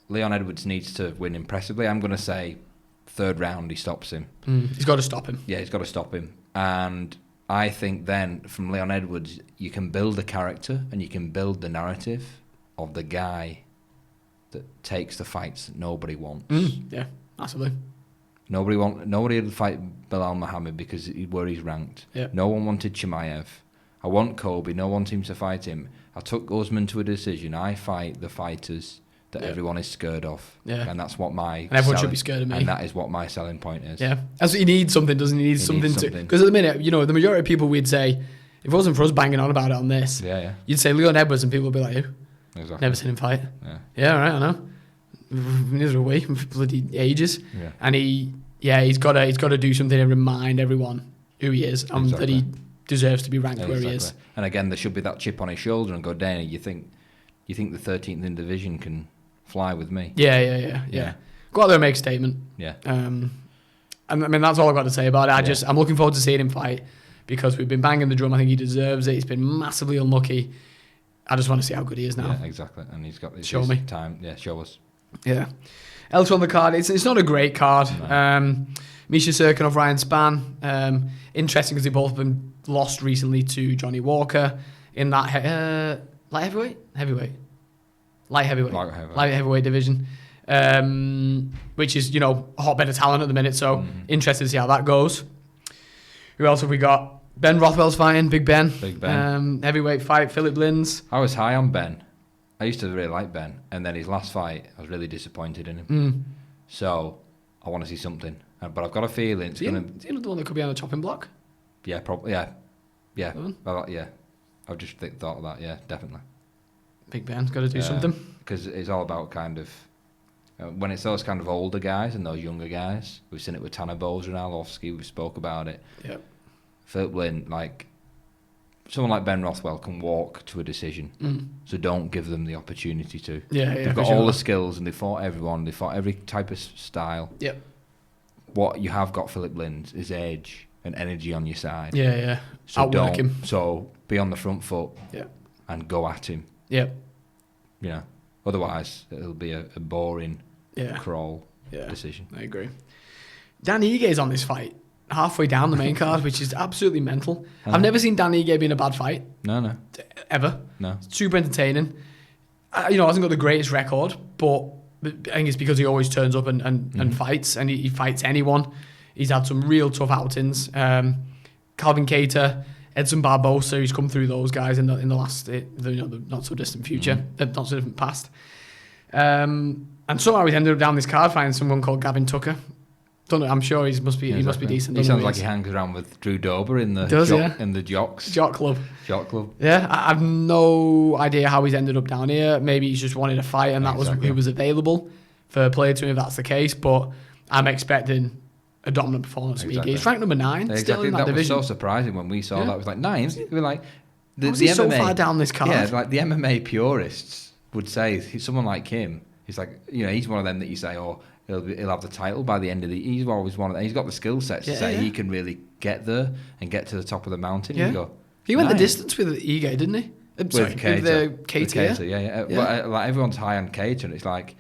Leon Edwards needs to win impressively. I'm going to say 3rd round he stops him. He's got to stop him. Yeah, he's got to stop him. And I think then from Leon Edwards, you can build the character and you can build the narrative of the guy that takes the fights that nobody wants. Yeah, massively. Nobody would fight Belal Mohammad because where he's ranked. Yeah. No one wanted Chimaev. I want Colby. No one seems to fight him. I took Usman to a decision. I fight the fighters that everyone is scared of. Yeah. And that's what and everyone should be scared of me. And that is what my selling point is. Yeah. That's what he needs something, doesn't he? He needs something to... Because at the minute, the majority of people we'd say, if it wasn't for us banging on about it on this, you'd say Leon Edwards and people would be like, who? Exactly. Never seen him fight. Yeah, right, I know. Neither are we, for bloody ages. Yeah. And he's got to do something and remind everyone who he is and that he deserves to be ranked where he is. And again, there should be that chip on his shoulder and go, Dana, you think the 13th in division can fly with me? Yeah. Go out there and make a statement. Yeah. And I mean, that's all I've got to say about it. I'm looking forward to seeing him fight because we've been banging the drum. I think he deserves it. He's been massively unlucky. I just want to see how good he is now. Yeah, exactly. And he's got his time. Yeah, show us. Yeah. Elsewhere on the card, it's not a great card. No. Misha Serkinov, Ryan Spann. Interesting because they both have been lost recently to Johnny Walker in that light heavyweight? Heavyweight. light heavyweight division, which is, a hotbed of talent at the minute. So interested to see how that goes. Who else have we got? Ben Rothwell's fighting, Big Ben. Heavyweight fight, Philip Linz. I was high on Ben. I used to really like Ben, and then his last fight, I was really disappointed in him. So I want to see something, but I've got a feeling it's going to. Is he the one that could be on a chopping block? Yeah, probably. Yeah. Well, yeah. I've just thought of that. Yeah, definitely. Big Ben's got to do something, because it's all about kind of when it's those kind of older guys and those younger guys. We've seen it with Tanner Bowles and Arlovsky. We spoke about it. Yeah. Philip Lynn, someone like Ben Rothwell can walk to a decision, so don't give them the opportunity to. They've got all the skills and they fought everyone. They fought every type of style. Yep. What you have got, Philip Lynn, is edge and energy on your side. Yeah. So outwork him. So be on the front foot. Yeah. And go at him. Yep. Otherwise it'll be a boring crawl decision. I agree. Dan Ige's on this fight halfway down the main card, which is absolutely mental. I've never seen Dan Ige be in a bad fight. No. Ever. No. Super entertaining. Hasn't got the greatest record, but I think it's because he always turns up and fights, and he fights anyone. He's had some real tough outings. Calvin Kattar, Edson Barbosa, who's come through those guys in the last, the not so distant future, not so distant past. And somehow he's ended up down this card fighting someone called Gavin Tucker. Don't know. I'm sure he must be decent. He sounds like he hangs around with Drew Dober in the Jocks. Jock Club. Jock Club. Yeah, I've no idea how he's ended up down here. Maybe he's just wanted a fight and that was who was available. Fair play to him if that's the case, but I'm expecting a dominant performance from Ige. He's ranked number 9 still in that division. That was so surprising when we saw that. It was like 9. We were like, how is he so far down this card? Yeah, like the MMA purists would say, someone like him, he's like, he's one of them that you say, he'll have the title by the end of the. He's always one of them. He's got the skill sets to say he can really get there and get to the top of the mountain. Yeah. You go, he went the distance with Ige, didn't he? With Kattar, yeah. Like everyone's high on Kattar, and it's like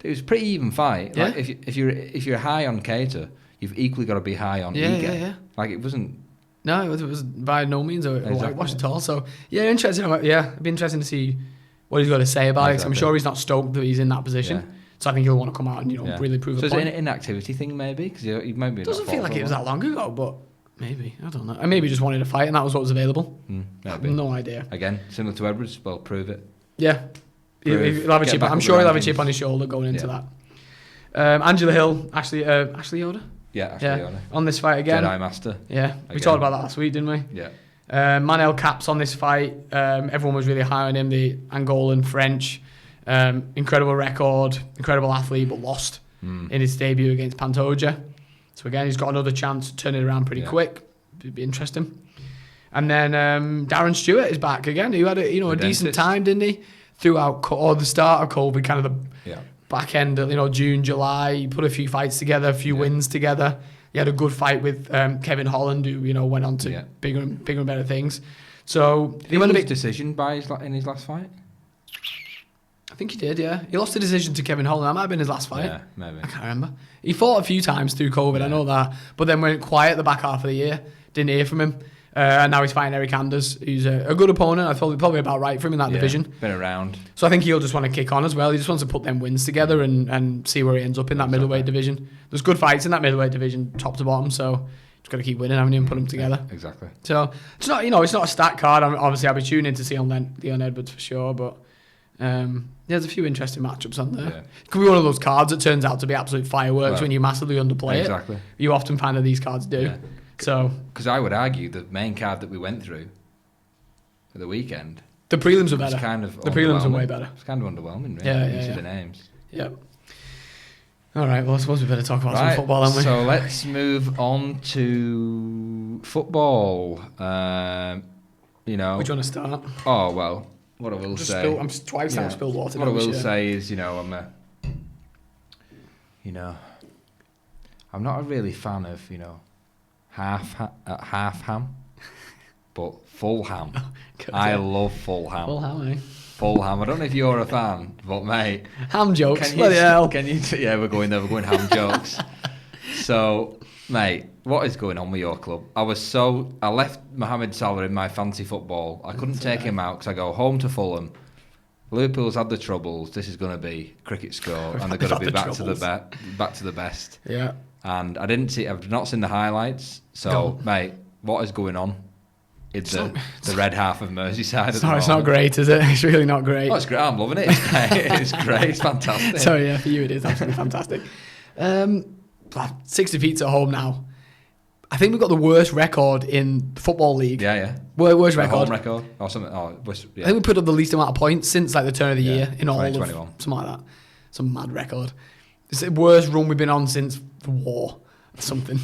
it was a pretty even fight. Yeah. Like if you're high on Kattar, you've equally got to be high on Ige. Yeah. Like it wasn't. No, it was by no means a whitewash at all. So interesting. It'd be interesting to see what he's got to say about it. I'm sure he's not stoked that he's in that position. Yeah. So I think he'll want to come out and really prove a point. So it's an inactivity thing maybe? Because he maybe doesn't feel like it was that long ago, but maybe. I don't know. And maybe he just wanted a fight and that was what was available. I have no idea. Again, similar to Edwards, well, prove it. Yeah. He'll have a chip. I'm sure he'll have a chip on his shoulder going into that. Angela Hill, Ashley Yoder? Yeah, Ashley Yoder. On this fight again. Jedi Master. Yeah. We talked about that last week, didn't we? Yeah. Manel Caps on this fight. Everyone was really high on him. The Angolan French. Incredible record, incredible athlete, but lost in his debut against Pantoja. So again, he's got another chance to turn it around pretty quick. It'd be interesting. And then Darren Stewart is back again. Who had a decent time, didn't he? Throughout the start of COVID, kind of the back end of June, July. He put a few fights together, a few wins together. He had a good fight with Kevin Holland, who went on to bigger and better things. So he won a big decision in his last fight. I think he did, yeah. He lost the decision to Kevin Holland. That might have been his last fight. Yeah, maybe. I can't remember. He fought a few times through COVID, I know that. But then went quiet the back half of the year. Didn't hear from him. And now he's fighting Eric Anders, who's a good opponent. I thought probably about right for him in that division. Been around. So I think he'll just want to kick on as well. He just wants to put them wins together and see where he ends up in that middleweight division. There's good fights in that middleweight division, top to bottom, so just got to keep winning, haven't you, and put them together. Exactly. So it's not, it's not a stat card. Obviously, I'll be tuning in to see Leon Edwards for sure, but there's a few interesting matchups on there. Yeah. It could be one of those cards that turns out to be absolute fireworks when you massively underplay it. You often find that these cards do. Yeah. So, because I would argue the main card that we went through for the weekend, the prelims were better. The prelims are way better. It's kind of underwhelming, really. Yeah. The names. Yeah. All right. Well, I suppose we better talk about some football, haven't we? So let's move on to football. Which one to start? Oh well. What I will say, I'm twice now spilled water. What I will say is, I'm not a really fan of, half ham, but full ham. I love full ham. Full ham, eh? Full ham. I don't know if you're a fan, but mate, ham jokes. Bloody hell. Can you? Yeah, we're going there. We're going ham jokes. So, mate, what is going on with your club? I left Mohamed Salah in my fancy football. I couldn't take him out because I go home to Fulham, Liverpool's had the troubles. This is going to be cricket score, and they're going to be back to the best. Yeah. And I've not seen the highlights. So, mate, what is going on? It's the red half of Merseyside. It's not great, is it? It's really not great. Oh, it's great. I'm loving it. It's great. It's great. It's fantastic. So yeah, for you it is absolutely fantastic. 6 defeats at home now. I think we've got the worst record in the Football League. Yeah. Worst record. Home record or something. Yeah. I think we put up the least amount of points since like the turn of the year in all of something like that. Some mad record. It's the worst run we've been on since the war or something.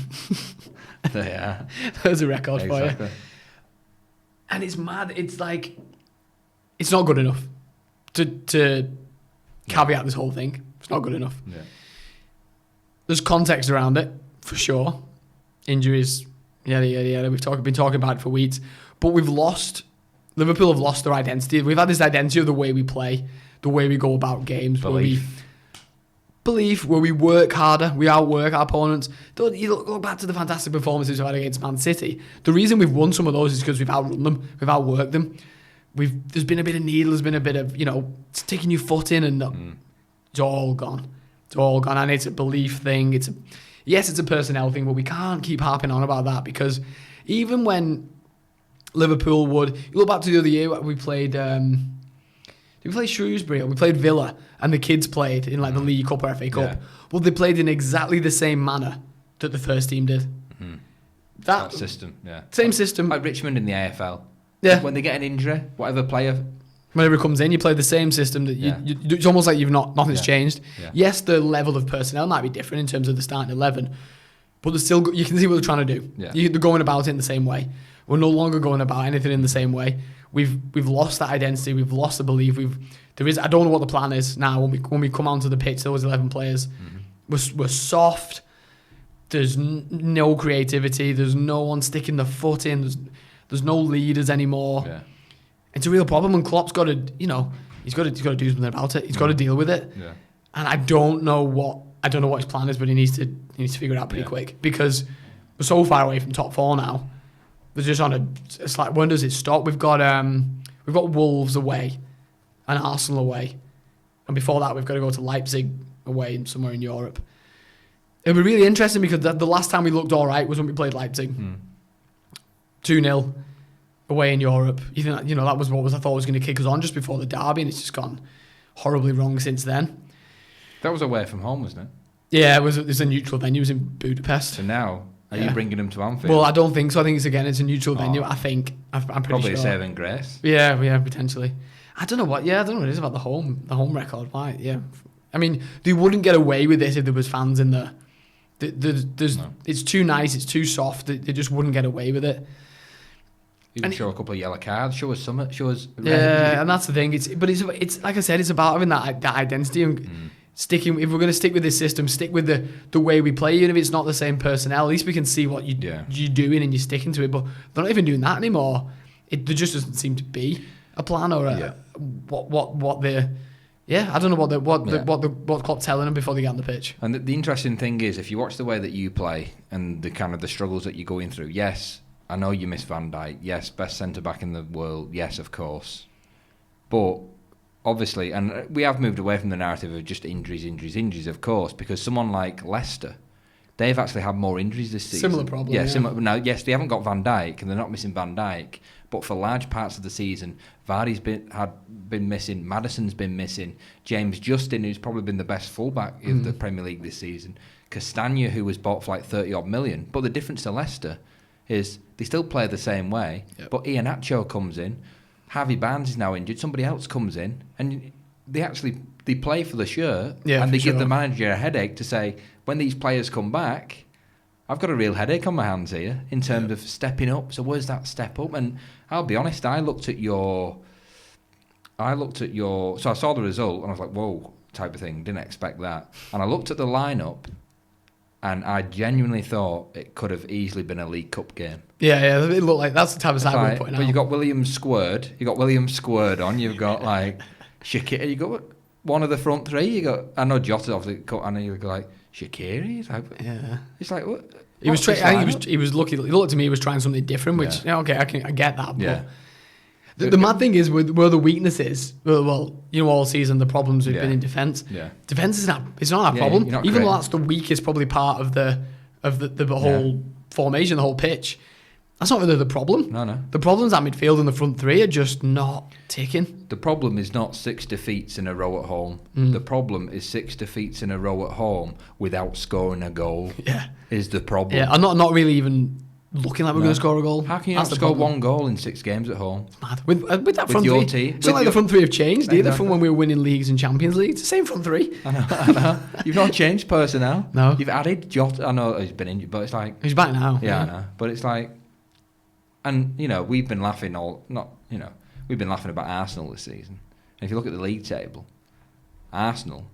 Yeah. There's a record for you. And it's mad. It's like, it's not good enough to caveat this whole thing. It's not good enough. Yeah. There's context around it, for sure. Injuries, yada. We've been talking about it for weeks. But Liverpool have lost their identity. We've had this identity of the way we play, the way we go about games. Belief, where we work harder, we outwork our opponents. You look back to the fantastic performances we've had against Man City. The reason we've won some of those is because we've outrun them, we've outworked them. There's been a bit of needle, there's been a bit of, sticking your foot in, and it's all gone. It's all gone, and it's a belief thing. It's a personnel thing, but we can't keep harping on about that, because even when Liverpool you look back to the other year, we played. Did we play Shrewsbury? Or we played Villa, and the kids played in like the League Cup or FA Cup. Yeah. Well, they played in exactly the same manner that the first team did. Mm-hmm. That system, yeah. Same system. Like Richmond in the AFL. Yeah. When they get an injury, whatever player... Whenever it comes in, you play the same system. That it's almost like nothing's changed. Yeah. Yes, the level of personnel might be different in terms of the starting 11, but there's still, you can see what they're trying to do. Yeah. They're going about it in the same way. We're no longer going about anything in the same way. We've lost that identity. We've lost the belief. I don't know what the plan is now when we come onto the pitch. Those 11 players, we're soft. There's no creativity. There's no one sticking the foot in. There's no leaders anymore. Yeah. It's a real problem, and Klopp's got to, he's got to do something about it. He's got to deal with it. Yeah. And I don't know what his plan is, but he needs to figure it out pretty quick, because we're so far away from top 4 now. We're just it's like, when does it stop? We've got Wolves away and Arsenal away, and before that we've got to go to Leipzig away and somewhere in Europe. It'll be really interesting, because the last time we looked all right was when we played Leipzig, 2-0 away in Europe. You think that was what I thought was going to kick us on just before the derby, and it's just gone horribly wrong since then. That was away from home, wasn't it? Yeah, it was a neutral venue. It was in Budapest. So now, are you bringing them to Anfield? Well, I don't think so. I think it's a neutral venue. I think. I'm pretty probably sure. Probably a saving grace. Yeah, potentially. I don't know what it is about the home record. Why? Yeah. I mean, they wouldn't get away with this if there was fans in there. It's too nice. It's too soft. They just wouldn't get away with it. You can show a couple of yellow cards. Show us something. Show us. Yeah, and that's the thing. It's like I said. It's about having that identity and sticking. If we're going to stick with this system, stick with the way we play. Even if it's not the same personnel, at least we can see what you're doing and you're sticking to it. But they're not even doing that anymore. There just doesn't seem to be a plan or what the. Yeah, I don't know what Klopp's telling them before they get on the pitch. And the interesting thing is, if you watch the way that you play and the kind of the struggles that you're going through, yes, I know you miss Van Dijk. Yes, best centre-back in the world. Yes, of course. But obviously, and we have moved away from the narrative of just injuries, of course, because someone like Leicester, they've actually had more injuries this season. Similar problem. Yeah, similar. Now, yes, they haven't got Van Dijk, and they're not missing Van Dijk, but for large parts of the season, Vardy's been missing, Maddison's been missing, James Justin, who's probably been the best fullback of the Premier League this season, Castagna, who was bought for like 30-odd million. But the difference to Leicester is they still play the same way, but Iheanacho comes in, Harvey Barnes is now injured, somebody else comes in, and they play for the shirt, and they give the manager a headache to say, when these players come back, I've got a real headache on my hands here in terms of stepping up. So where's that step up? And I'll be honest, I looked at your, so I saw the result and I was like, whoa, type of thing, didn't expect that. And I looked at the lineup and I genuinely thought it could have easily been a League Cup game. Yeah, it looked like that's the type of side we're putting out. But you got Williams squared on, you've got like Shaqiri, you got one of the front three, you got, I know Jota obviously cut, I know you like Shaqiri, it's like what? He was lucky. He looked to me. He was trying something different, which okay, I get that. But The mad thing is, where the weaknesses, well, all season, the problems we've been in defence. Yeah. Defence is it's not our problem. Even though that's the weakest probably part of the whole formation, the whole pitch. That's not really the problem. No. The problem's at midfield and the front three are just not ticking. The problem is not 6 defeats in a row at home. The problem is 6 defeats in a row at home without scoring a goal. Yeah. Is the problem. Yeah, I'm not really even looking like we're going to score a goal. How can you not score one goal in 6 games at home? It's mad. With that front your three. team. It's not like the front three have changed either from when we were winning leagues and Champions League. It's the same front three. I know. You've not changed personnel. No. You've added Jota. I know he's been injured, but it's like... He's back now. Yeah, I know. But it's like... And, we've been laughing we've been laughing about Arsenal this season. And if you look at the league table, Arsenal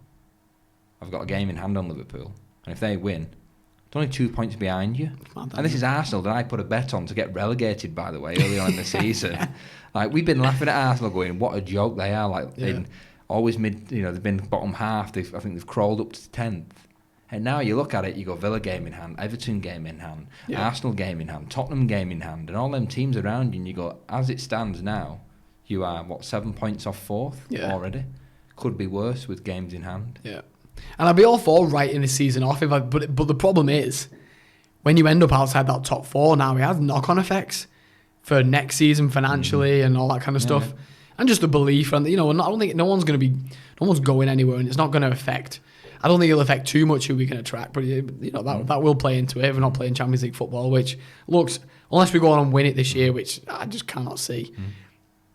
have got a game in hand on Liverpool. And if they win, it's only 2 points behind you. And this is Arsenal that I put a bet on to get relegated, by the way, early on in the season. Like, we've been laughing at Arsenal going, what a joke they are. Like, always mid, they've been bottom half. I think they've crawled up to 10th. And now you look at it, you go Villa game in hand, Everton game in hand, Arsenal game in hand, Tottenham game in hand, and all them teams around you, and you go, as it stands now, you are, 7 points off 4th already? Could be worse with games in hand. Yeah. And I'd be all for writing this season off, but the problem is, when you end up outside that top 4 now, it has knock-on effects for next season financially and all that kind of stuff. And just the belief, and I don't think no one's going anywhere, and it's not going to affect... I don't think it'll affect too much who we can attract, but that will play into it. We're not playing Champions League football, which looks, unless we go on and win it this year, which I just cannot see.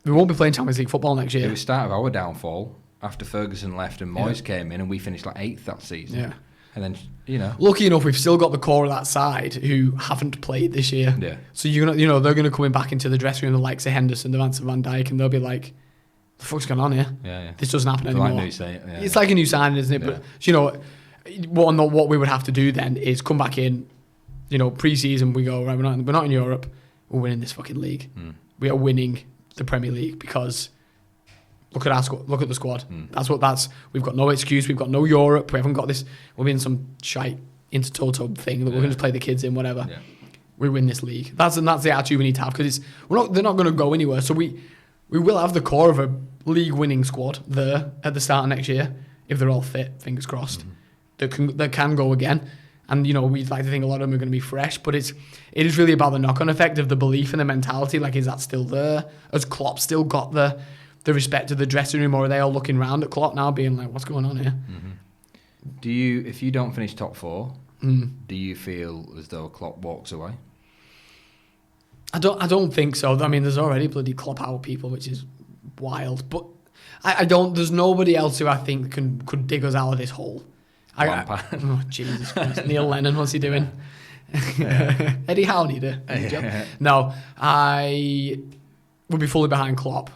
We won't be playing Champions League football next year. It was the start of our downfall after Ferguson left and Moyes came in, and we finished like 8th that season. Yeah. And then, lucky enough, we've still got the core of that side who haven't played this year. Yeah. So they're going to come back into the dressing room, the likes of Henderson, the Vincent van Dijk, and they'll be like, the fuck's going on here? Yeah. This doesn't happen anymore. It's like a new signing, isn't it? But what we would have to do then is come back in, pre-season. We go, right, we're not in Europe. We're winning this fucking league. We are winning the Premier League because look at our squad. Look at the squad. We've got no excuse. We've got no Europe. We haven't got this. We're in some shite inter-toto thing that we're going to just play the kids in, whatever. Yeah. We win this league. That's the attitude we need to have because they're not going to go anywhere. So we will have the core of a league-winning squad there at the start of next year if they're all fit. Fingers crossed. They can go again, and we'd like to think a lot of them are going to be fresh. But it is really about the knock-on effect of the belief and the mentality. Like, is that still there? Has Klopp still got the respect of the dressing room, or are they all looking round at Klopp now, being like, "What's going on here?" Do you, if you don't finish top 4, do you feel as though Klopp walks away? I don't think so. I mean, there's already bloody Klopp out people, which is wild. But I don't. There's nobody else who I think could dig us out of this hole. Oh, Jesus Christ. Neil Lennon, what's he doing? Eddie Howe need a job. No, I would be fully behind Klopp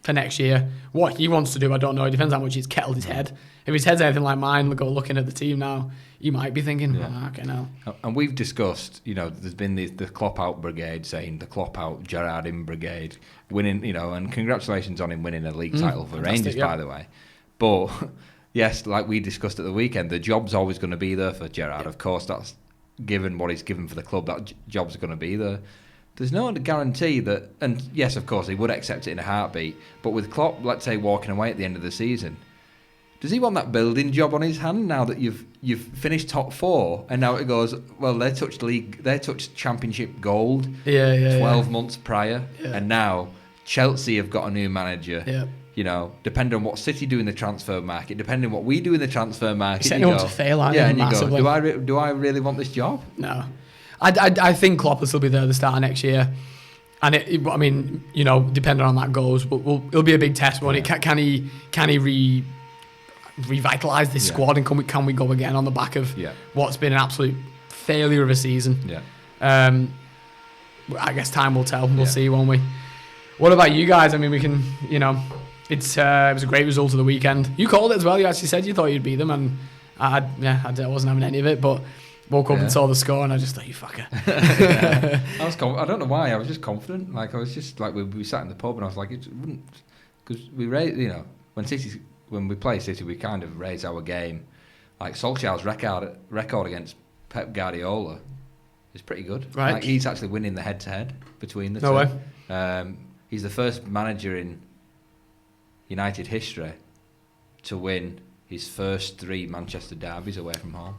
for next year. What he wants to do, I don't know. It depends how much he's kettled his head. If his head's anything like mine, looking at the team now, you might be thinking, okay, now. And we've discussed, there's been the Klopp out brigade saying the Klopp out Gerrard in brigade winning, and congratulations on him winning a league title for Rangers, by the way. But yes, like we discussed at the weekend, the job's always going to be there for Gerrard. Yep. Of course, that's given what he's given for the club, that job's going to be there. There's no guarantee that, and yes, of course, he would accept it in a heartbeat, but with Klopp, let's say, walking away at the end of the season, does he want that building job on his hand now that you've finished top 4 and now it goes, well, they touched championship gold 12 months prior, and now Chelsea have got a new manager. Yeah. Depending on what City do in the transfer market, depending on what we do in the transfer market, you go to fail, and you go, do I really want this job? No, I think Klopp will still be there at the start of next year, and I mean, depending on that goes, it'll be a big test. Won't it? Can he revitalise this squad, and can we go again on the back of what's been an absolute failure of a season? I guess time will tell. We'll see, won't we? What about you guys? I mean, we can, it was a great result of the weekend. You called it as well. You actually said you thought you'd beat them, and I wasn't having any of it, but woke up and saw the score, and I just thought, you fucker. I don't know why. I was just confident. Like, I was just like, we sat in the pub, and I was like, it wouldn't, because we raised, when we play City, we kind of raise our game. Like, Solskjaer's record against Pep Guardiola is pretty good. Right. Like, he's actually winning the head-to-head between the two. No way. He's the first manager in United history to win his first 3 Manchester derbies away from home.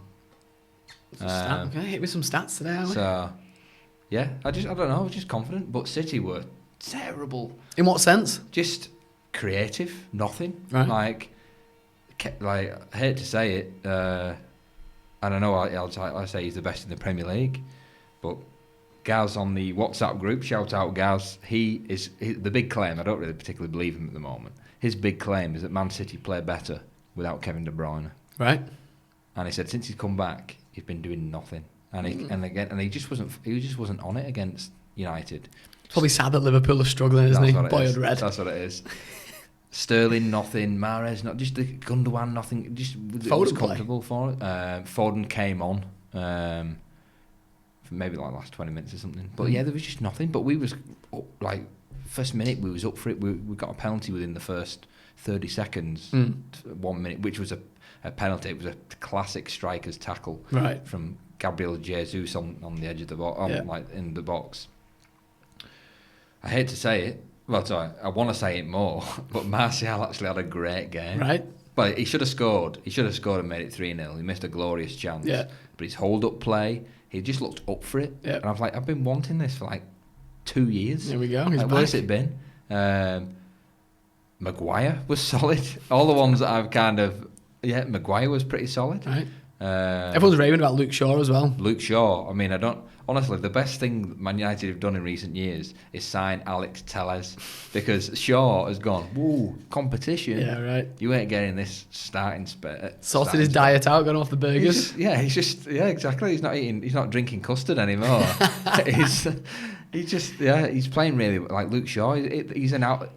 Okay, hit with some stats today, aren't we? So, yeah, I don't know, I was just confident. But City were terrible. In what sense? Just creative, nothing. Right. Like I hate to say it, and I know I say he's the best in the Premier League, but Gaz on the WhatsApp group, shout out Gaz, the big claim, I don't really particularly believe him at the moment, his big claim is that Man City play better without Kevin De Bruyne. Right. And he said since he's come back, he's been doing nothing. And he just wasn't on it against United. It's probably sad that Liverpool are struggling, isn't he? Boyhood red. That's what it is. Sterling, nothing. Mahrez, not just the Gundogan, nothing. Just it was comfortable for it. Foden came on for maybe like the last 20 minutes or something. But yeah, there was just nothing. But we was like first minute we was up for it. We got a penalty within the first 30 seconds. 1 minute, which was a penalty. It was a classic striker's tackle from Gabriel Jesus on the edge of the box, like in the box. I hate to say it. Well, sorry, I want to say it more, but Martial actually had a great game. Right. But he should have scored. He should have scored and made it 3-0. He missed a glorious chance. Yeah. But his hold-up play, he just looked up for it. Yeah. And I was like, I've been wanting this for like 2 years. There we go. Like, where's it been? Maguire was solid. All the ones that I've kind of... Yeah, Maguire was pretty solid. Right. Everyone's raving about Luke Shaw as well. Luke Shaw. I mean, I don't... Honestly, the best thing Man United have done in recent years is sign Alex Telles, because Shaw has gone, woo, competition. Yeah, right. You ain't getting this starting spot. Sorted his diet out, gone off the burgers. Exactly. He's not drinking custard anymore. He's playing really like Luke Shaw. He's not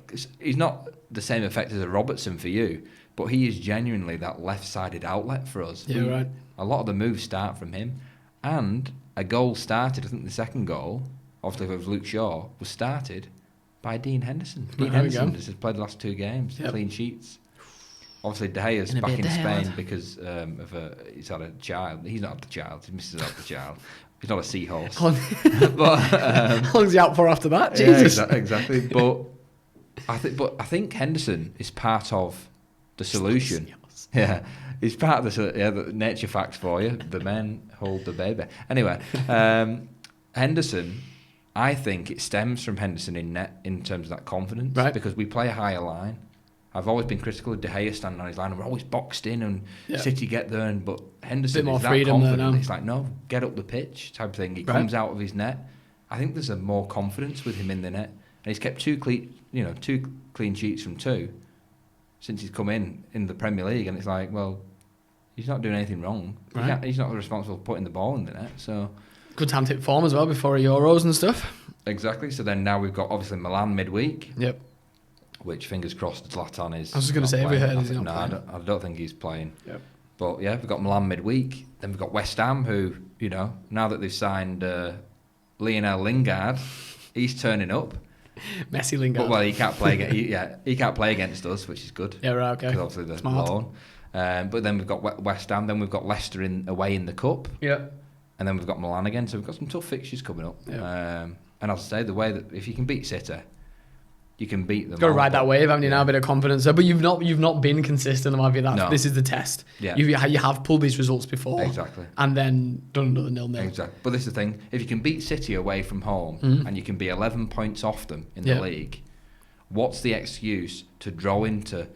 the same effect as a Robertson for you, but he is genuinely that left-sided outlet for us. Yeah, right. A lot of the moves start from him, and a goal started, I think the second goal, obviously it was Luke Shaw, was started by Dean Henderson. Dean Henderson has played the last 2 games, clean sheets. Obviously De Gea's back in Spain because he's had a child. He's not had the child, his missus had the child. He's not a seahorse. How long's he out for after that? Jesus. Yeah, exactly. But I think Henderson is part of the solution. Yeah. He's part of the nature facts for you. The men hold the baby. Anyway, Henderson, I think it stems from Henderson in net in terms of that confidence, because we play a higher line. I've always been critical of De Gea standing on his line, and we're always boxed in, and City get there, but Henderson is that confident. It's like, no, get up the pitch type of thing. He comes out of his net. I think there's a more confidence with him in the net, and he's kept 2 clean sheets from 2 since he's come in the Premier League, and it's like, well, he's not doing anything wrong. Right. He's not responsible for putting the ball in the net. So good time to hit form as well before Euros and stuff. Exactly. So then now we've got obviously Milan midweek. Yep. Which fingers crossed Zlatan is. I was just going to say, have we heard he's not playing? I don't think he's playing. Yep. But yeah, we've got Milan midweek. Then we've got West Ham, who now that they've signed Lionel Lingard, he's turning up. Messi Lingard. But, well, he can't play. He can't play against us, which is good. Yeah, right. Okay. Because obviously the loan. But then we've got West Ham. Then we've got Leicester away in the cup. Yeah. And then we've got Milan again. So we've got some tough fixtures coming up. Yeah. And as I say, the way that if you can beat City, you can beat them. Got to ride that wave, haven't you? Now a bit of confidence there, but you've not been consistent, have you? No. This is the test. Yeah. You have pulled these results before. Exactly. And then done another 0-0. Exactly. But this is the thing: if you can beat City away from home and you can be 11 points off them in the league, what's the excuse to draw into?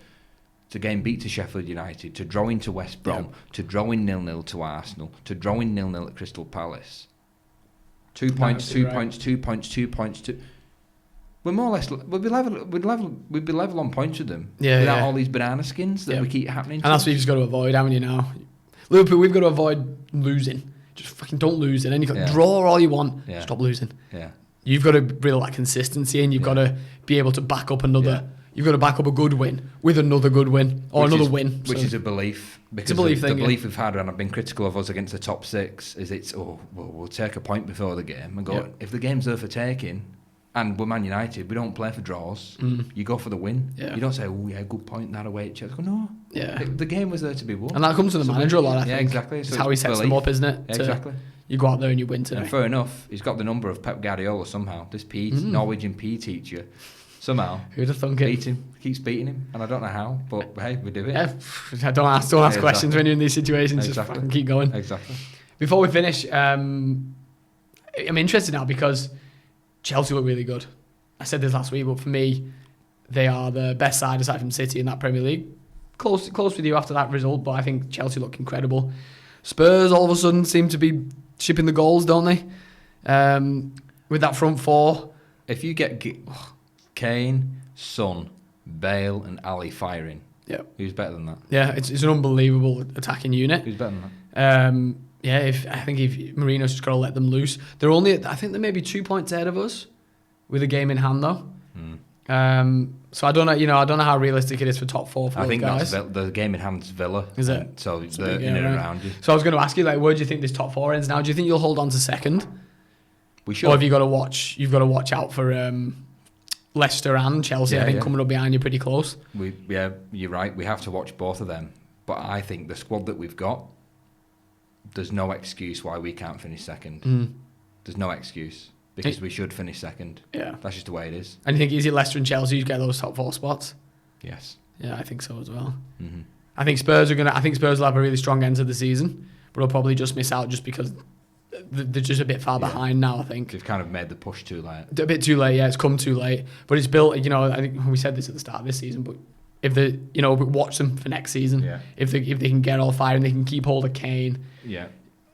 To game beat to Sheffield United, to draw into West Brom, to draw in 0-0 to Arsenal, to draw in 0-0 at Crystal Palace. 2 points, 2 points, 2 points, 2 points. We're more or less we'd be level on points with them without all these banana skins that we keep happening. And that's what you've just got to avoid, haven't you? Now, Liverpool, we've got to avoid losing. Just fucking don't lose it. And you can draw all you want. Yeah. Stop losing. Yeah. You've got to build that consistency, and you've got to be able to back up another. You've got to back up a good win with another good win or another win. Which is a belief. Because the belief we've had, and I've been critical of us against the top 6, is we'll take a point before the game and go, if the game's there for taking, and we're Man United, we don't play for draws. You go for the win. Yeah. You don't say, good point, that away at Chelsea. Go, no. Yeah. The game was there to be won. And that comes to the manager a lot, I think. Yeah, exactly. It's how he sets them up, isn't it? Yeah, exactly. You go out there and you win today. And fair enough, he's got the number of Pep Guardiola somehow. This Norwegian PE teacher Somehow. Who'd have thunk it? Beat him. Keeps beating him, and I don't know how, but hey, we do it. Yeah, don't ask questions when you're in these situations. Just fucking keep going. Exactly. Before we finish, I'm interested now because Chelsea look really good. I said this last week, but for me, they are the best side aside from City in that Premier League. Close with you after that result, but I think Chelsea look incredible. Spurs all of a sudden seem to be shipping the goals, don't they? With that front four. If you get Kane, Son, Bale and Ali firing, who's better than that? Yeah, it's an unbelievable attacking unit. Who's better than that? I think if Mourinho's just got to let them loose. I think they're maybe 2 points ahead of us with a game in hand though. So I don't know. I don't know how realistic it is for top four for those guys. That's the game in hand's Villa. Is it? So they're in and around you. So I was going to ask you, where do you think this top four ends now? Do you think you'll hold on to second? We should. Or have you got to watch? You've got to watch out for Leicester and Chelsea. I think coming up behind you pretty close. You're right. We have to watch both of them. But I think the squad that we've got, there's no excuse why we can't finish second. There's no excuse. Because we should finish second. Yeah. That's just the way it is. And you think, is it Leicester and Chelsea who get those top four spots? Yes. Yeah, I think so as well. I think Spurs will have a really strong end to the season, but they'll probably just miss out just because they're just a bit far behind now, I think. They've kind of made the push too late. A bit too late, yeah, it's come too late. But it's built, I think we said this at the start of this season, but if they, watch them for next season, if they can get all fired and they can keep hold of Kane,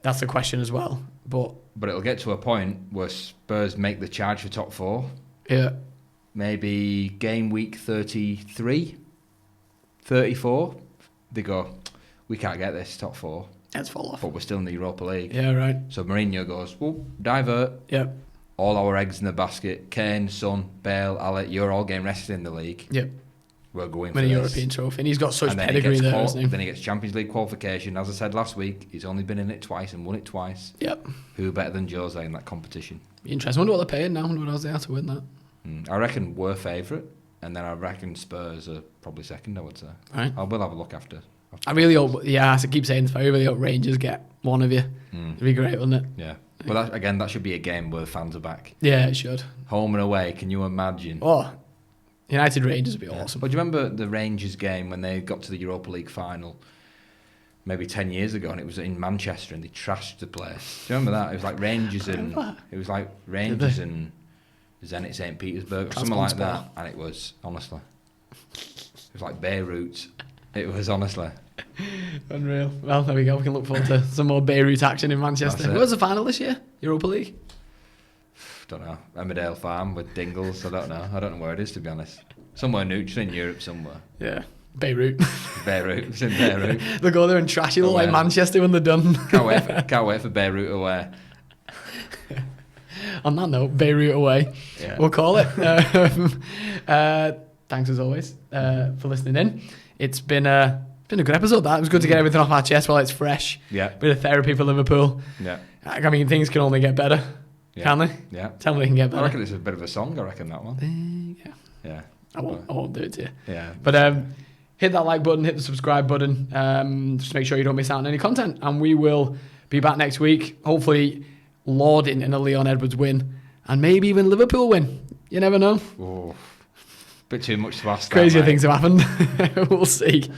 that's the question as well. But it'll get to a point where Spurs make the charge for top four. Yeah. Maybe game week 33, 34, they go, we can't get this top four. Let's fall off. But we're still in the Europa League. Yeah, right. So Mourinho goes, well, divert. Yep. All our eggs in the basket. Kane, Son, Bale, Alec, you're all getting rested in the league. Yep. We're going for a European trophy. And he's got such pedigree there, hasn't he? Then he gets Champions League qualification. As I said last week, he's only been in it twice and won it twice. Yep. Who better than Jose in that competition? Interesting. I wonder what they're paying now. I wonder what else they have to win that. I reckon we're favourite, and then I reckon Spurs are probably second, I would say. Right. I will have a look after. I really hope, as I keep saying this, I really hope Rangers get one of you. It'd be great, wouldn't it? Yeah. Well, that should be a game where the fans are back. Yeah, it should. Home and away, can you imagine? Oh, United Rangers would be awesome. But do you remember the Rangers game when they got to the Europa League final maybe 10 years ago, and it was in Manchester and they trashed the place? Do you remember that? It was like Rangers and Zenit St. Petersburg or something like that. And it was, honestly, it was like Beirut. It was, honestly. Unreal. Well, there we go. We can look forward to some more Beirut action in Manchester. Who was the final this year? Europa League? Don't know. Emmerdale Farm with Dingles. I don't know. I don't know where it is, to be honest. Somewhere neutral in Europe somewhere. Yeah. Beirut. It's in Beirut. They'll go there and trash it like Manchester when they're done. Can't wait for Beirut away. On that note, Beirut away. Yeah. We'll call it. Thanks as always for listening in. It's been a good episode. It was good to get everything off our chest while it's fresh. Yeah. Bit of therapy for Liverpool. Yeah. I mean, things can only get better. Yeah. Can they? Yeah. Tell me they can get better. I reckon it's a bit of a song, that one. Yeah. I won't do it to you. Yeah. But hit that like button, hit the subscribe button, just to make sure you don't miss out on any content. And we will be back next week, hopefully lauding in a Leon Edwards win. And maybe even Liverpool win. You never know. Oh, bit too much to ask. Crazier things have happened. We'll see.